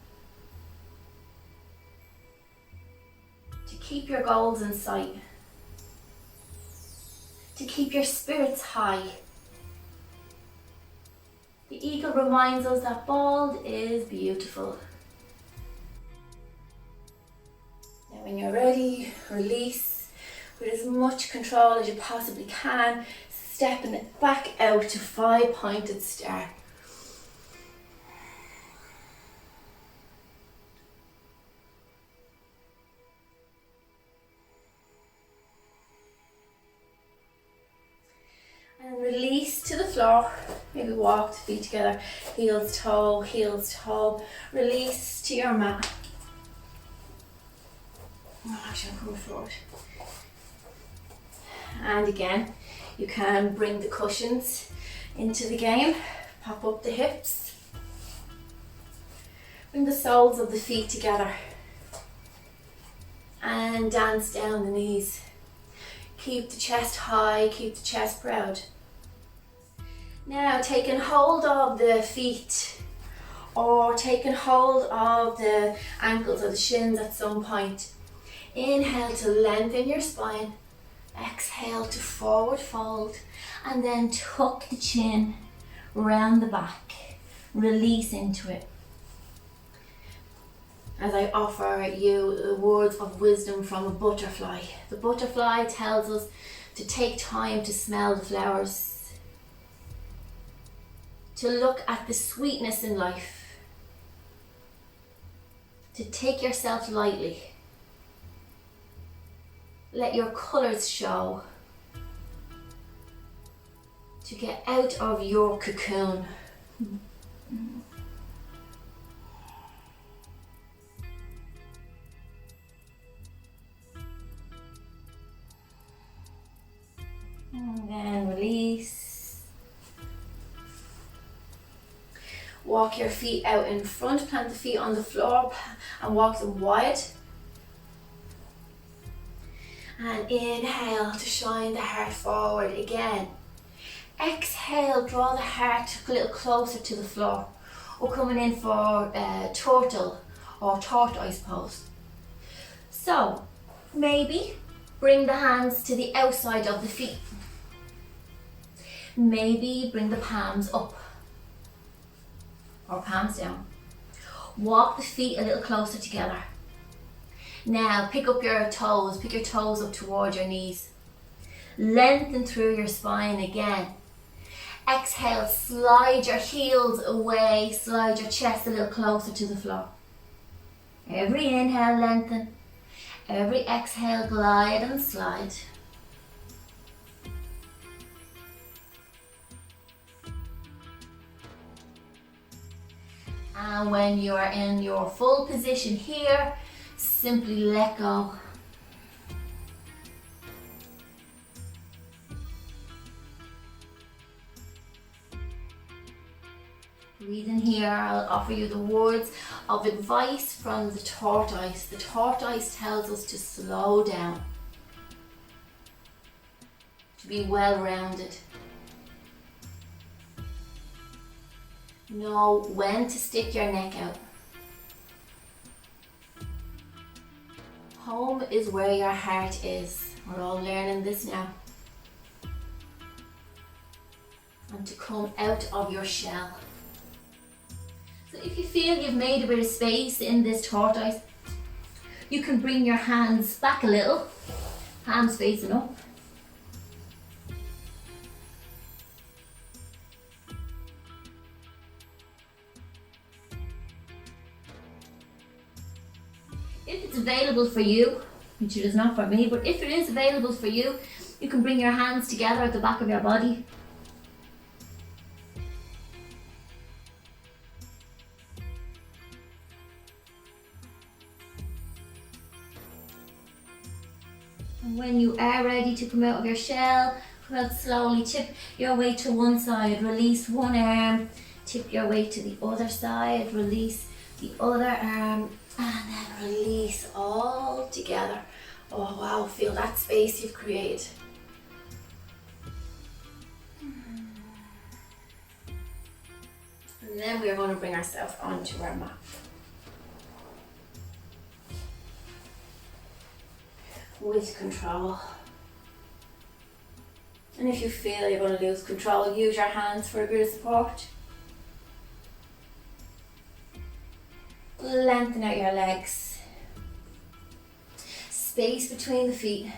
to keep your goals in sight, to keep your spirits high. The eagle reminds us that bald is beautiful. Now when you're ready, release with as much control as you possibly can, stepping it back out to 5-pointed star. And release to the floor. Maybe walk the feet together, heels toe, release to your mat. Oh, actually, I'm coming forward. And again, you can bring the cushions into the game, pop up the hips, bring the soles of the feet together, and dance down the knees. Keep the chest high, keep the chest proud. Now taking hold of the feet or taking hold of the ankles or the shins at some point. Inhale to lengthen your spine. Exhale to forward fold and then tuck the chin round the back. Release into it. As I offer you the words of wisdom from a butterfly. The butterfly tells us to take time to smell the flowers, to look at the sweetness in life, to take yourself lightly. Let your colours show, to get out of your cocoon. And then release. Walk your feet out in front, plant the feet on the floor and walk them wide. And inhale to shine the heart forward again. Exhale, draw the heart a little closer to the floor. We're coming in for turtle or tortoise pose. So, maybe bring the hands to the outside of the feet. Maybe bring the palms up or palms down. Walk the feet a little closer together. Now pick up your toes, pick your toes up towards your knees. Lengthen through your spine again. Exhale, slide your heels away, slide your chest a little closer to the floor. Every inhale, lengthen. Every exhale, glide and slide. And when you are in your full position here, simply let go. Breathe in here. I'll offer you the words of advice from the tortoise. The tortoise tells us to slow down, to be well-rounded. Know when to stick your neck out. Home is where your heart is. We're all learning this now. And to come out of your shell. So if you feel you've made a bit of space in this tortoise, you can bring your hands back a little, palms facing up. If it's available for you, which it is not for me, but if it is available for you, you can bring your hands together at the back of your body. And when you are ready to come out of your shell, come out slowly, tip your weight to one side, release one arm, tip your weight to the other side, release the other arm, and then release all together. Oh wow, feel that space you've created. And then we're going to bring ourselves onto our mat. With control. And if you feel you're going to lose control, use your hands for a bit of support. Lengthen out your legs. Space between the feet.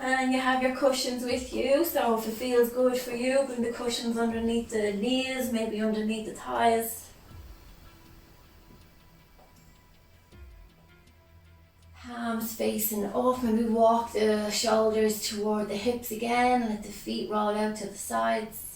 And you have your cushions with you, so if it feels good for you, bring the cushions underneath the knees, maybe underneath the thighs. Palms facing up, maybe walk the shoulders toward the hips again, let the feet roll out to the sides.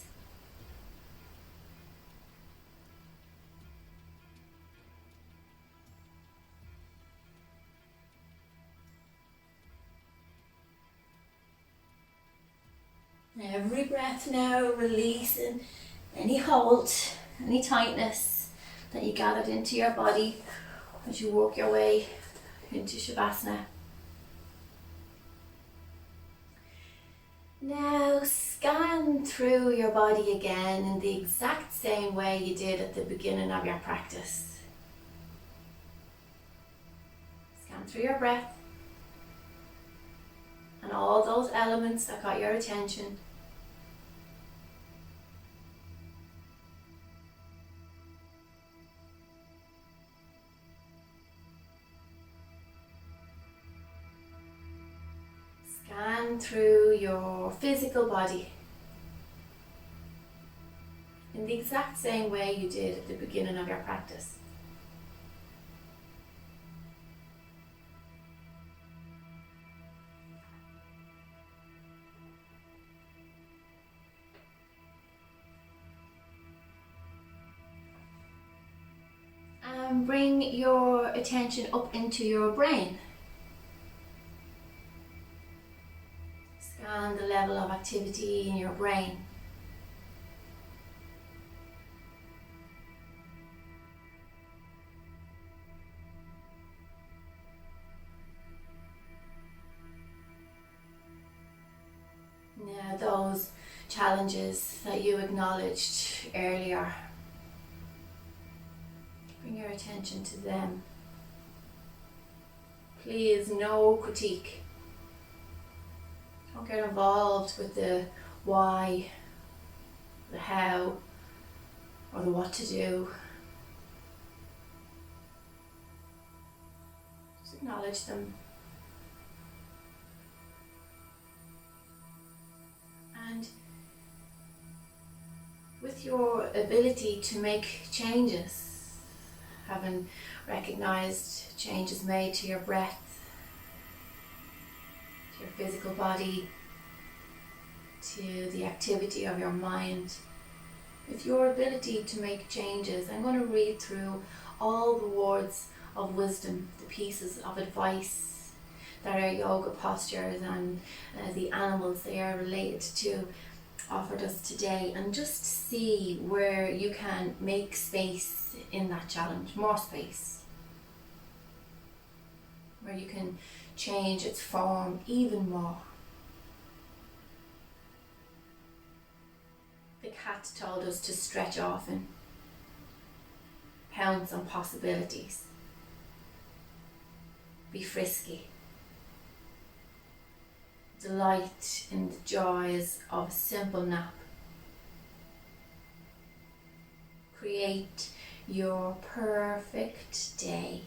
Every breath now, releasing any hold, any tightness that you gathered into your body as you work your way into Shavasana. Now scan through your body again in the exact same way you did at the beginning of your practice. Scan through your breath and all those elements that got your attention. Scan through your physical body in the exact same way you did at the beginning of your practice. And bring your attention up into your brain. Scan the level of activity in your brain. Now those challenges that you acknowledged earlier, bring your attention to them. Please, no critique. Don't get involved with the why, the how, or the what to do. Just acknowledge them. And with your ability to make changes, having recognized changes made to your breath, your physical body, to the activity of your mind. With your ability to make changes, I'm going to read through all the words of wisdom, the pieces of advice that our yoga postures and the animals they are related to offered us today, and just see where you can make space in that challenge, more space, where you can change its form even more. The cat told us to stretch often, pounce on possibilities, be frisky, delight in the joys of a simple nap, create your perfect day.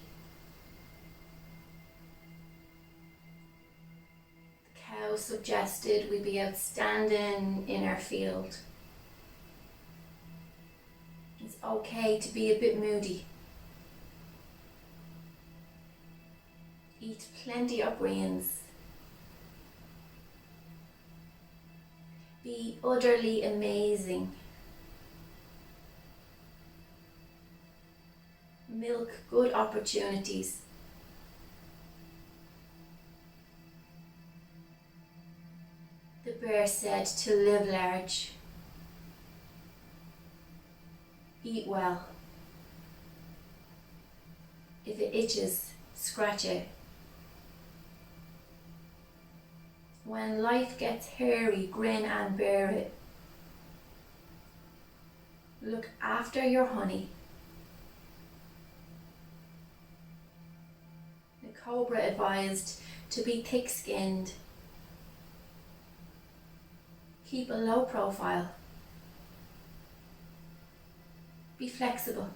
Cow suggested we be outstanding in our field. It's okay to be a bit moody. plenty of brains. Be utterly amazing. Milk good opportunities. The bear said to live large. Eat well. If it itches, scratch it. When life gets hairy, grin and bear it. Look after your honey. The cobra advised to be thick-skinned. Keep a low profile. Be flexible.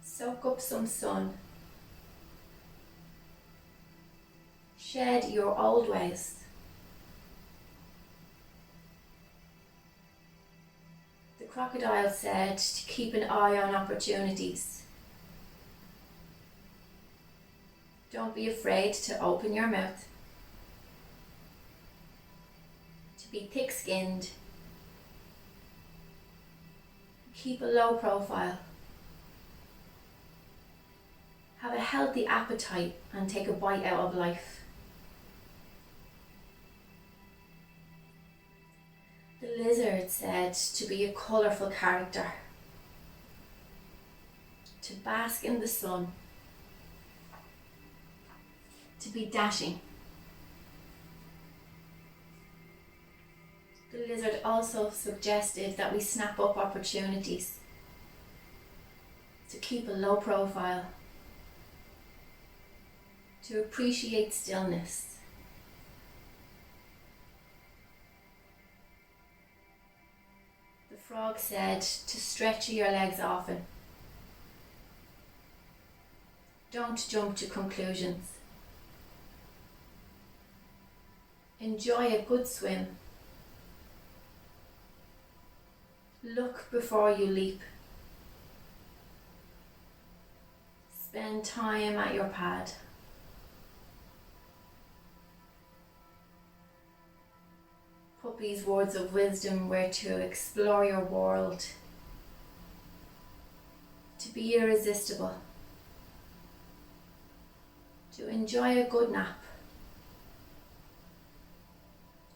Soak up some sun. Shed your old ways. The crocodile said to keep an eye on opportunities. Don't be afraid to open your mouth. To be thick-skinned. Keep a low profile. Have a healthy appetite and take a bite out of life. The lizard said to be a colourful character. To bask in the sun. To be dashing. The lizard also suggested that we snap up opportunities. To keep a low profile. To appreciate stillness. The frog said to stretch your legs often. Don't jump to conclusions. Enjoy a good swim. Look before you leap. Spend time at your pad. Puppy's words of wisdom were to explore your world, to be irresistible, to enjoy a good nap,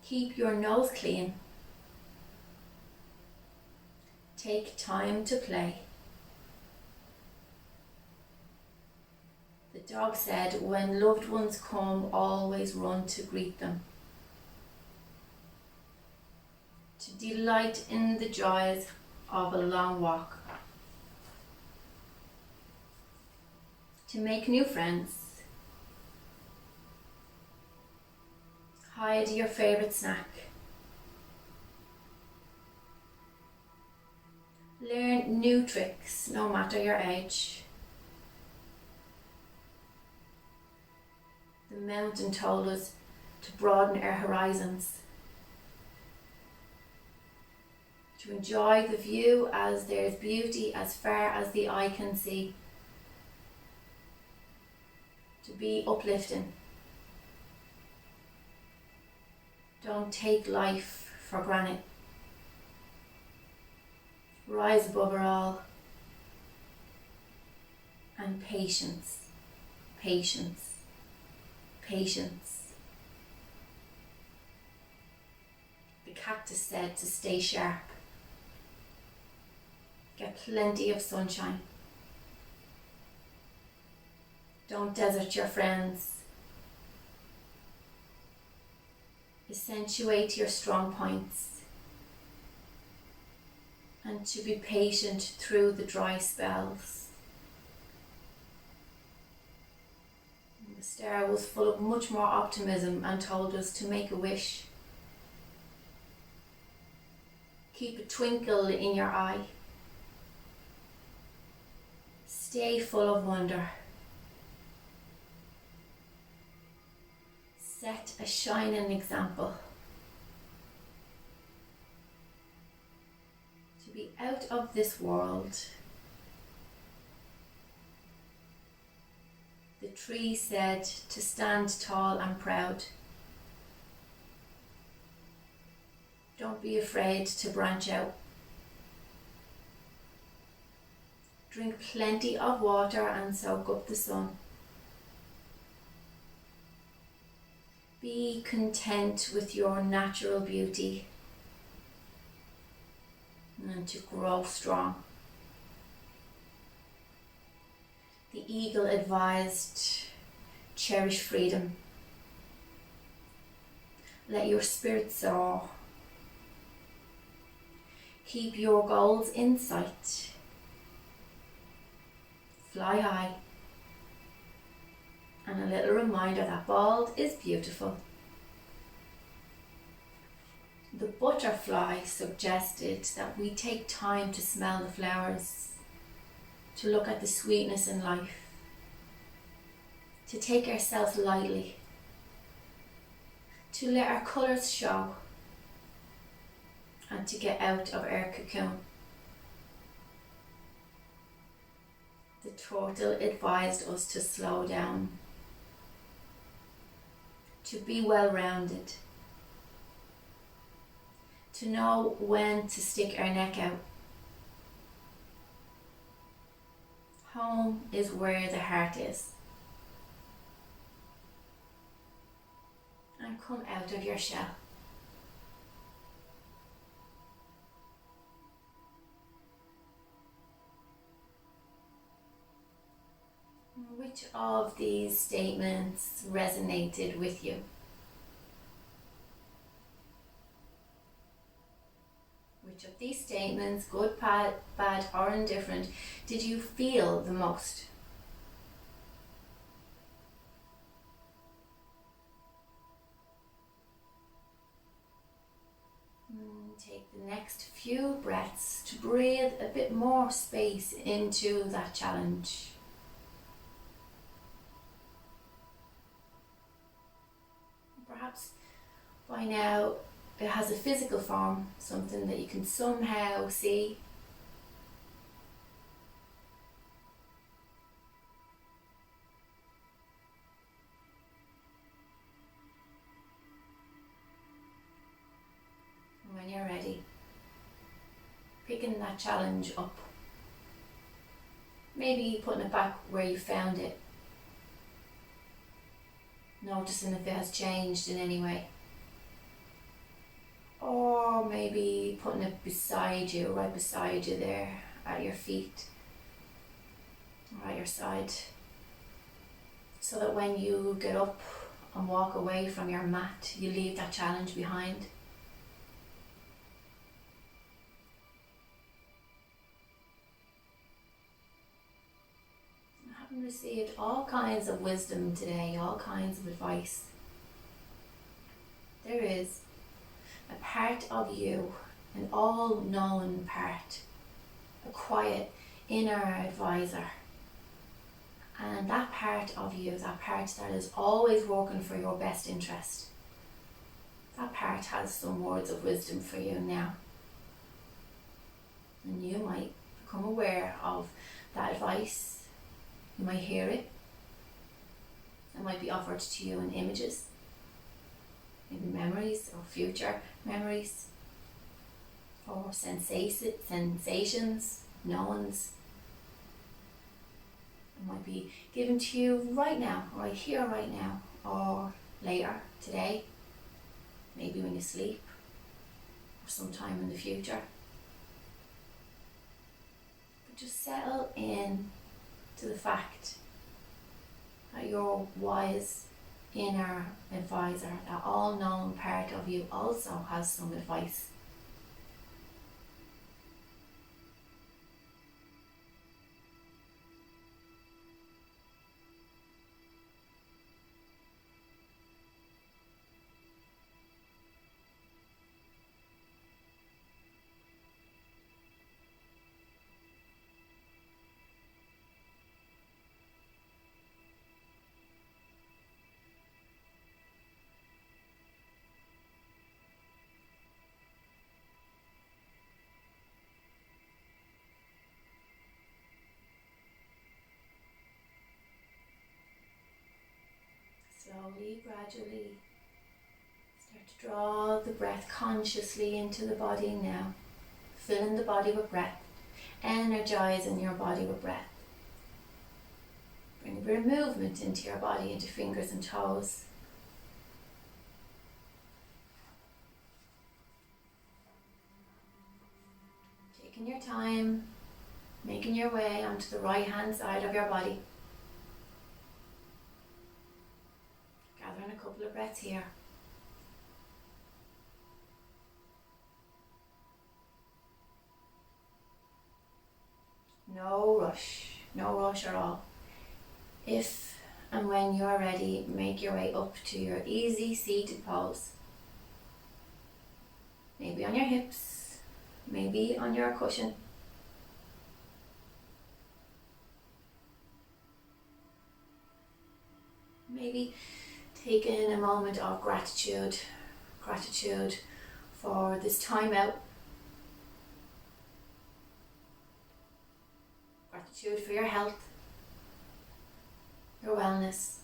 keep your nose clean, take time to play. The dog said, when loved ones come, always run to greet them. To delight in the joys of a long walk. To make new friends. Hide your favorite snack. Learn new tricks, no matter your age. The mountain told us to broaden our horizons. To enjoy the view as there's beauty as far as the eye can see. To be uplifting. Don't take life for granted. Rise above it all. And patience, patience, patience. The cactus said to stay sharp. Get plenty of sunshine. Don't desert your friends. Accentuate your strong points. And to be patient through the dry spells. The star was full of much more optimism and told us to make a wish. Keep a twinkle in your eye. Stay full of wonder. Set a shining example. To be out of this world. tree said to stand tall and proud. Don't be afraid to branch out. Drink plenty of water and soak up the sun. Be content with your natural beauty and to grow strong. The eagle advised, cherish freedom. Let your spirit soar. Keep your goals in sight. Fly high. And a little reminder that bald is beautiful. The butterfly suggested that we take time to smell the flowers, to look at the sweetness in life, to take ourselves lightly, to let our colours show, and to get out of our cocoon. The turtle advised us to slow down, to be well-rounded, to know when to stick our neck out. Home is where the heart is. And come out of your shell. Which of these statements resonated with you? Which of these statements, good, bad, or indifferent, did you feel the most? Take the next few breaths to breathe a bit more space into that challenge. Perhaps by now it has a physical form, something that you can somehow see. And when you're ready, picking that challenge up. Maybe putting it back where you found it. Noticing if it has changed in any way. Or maybe putting it beside you, right beside you there, at your feet, or at your side. So that when you get up and walk away from your mat, you leave that challenge behind. Having received all kinds of wisdom today, all kinds of advice, there is a part of you, an all-knowing part, a quiet inner advisor. And that part of you, that part that is always working for your best interest, that part has some words of wisdom for you now. And you might become aware of that advice. You might hear it. It might be offered to you in images, maybe memories or future memories, or sensations, knowings. It might be given to you right now, right here, right now, or later, today, maybe when you sleep, or sometime in the future. But just settle in to the fact that your wise inner advisor, that all-knowing part of you, also has some advice. body gradually. Start to draw the breath consciously into the body now. Filling the body with breath. Energizing your body with breath. Bring a bit of movement into your body, into fingers and toes. Taking your time, making your way onto the right hand side of your body. Gathering a couple of breaths here. No rush at all. If and when you're ready, make your way up to your easy seated pose. Maybe on your hips, maybe on your cushion. Maybe taking a moment of gratitude for this time out. Gratitude for your health, your wellness,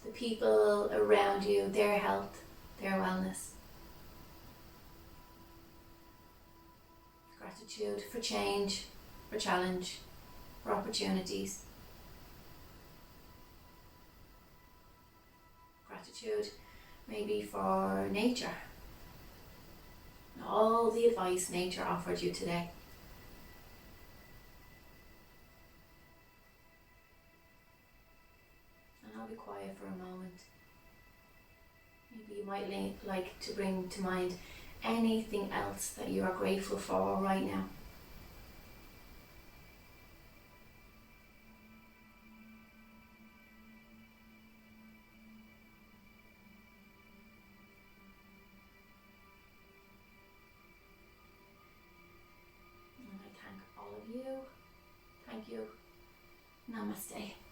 the people around you, their health, their wellness. Gratitude for change, for challenge, for opportunities. Gratitude maybe for nature and all the advice nature offered you today. And I'll be quiet for a moment. Maybe you might like to bring to mind anything else that you are grateful for right now. And I thank all of you. Thank you. Namaste.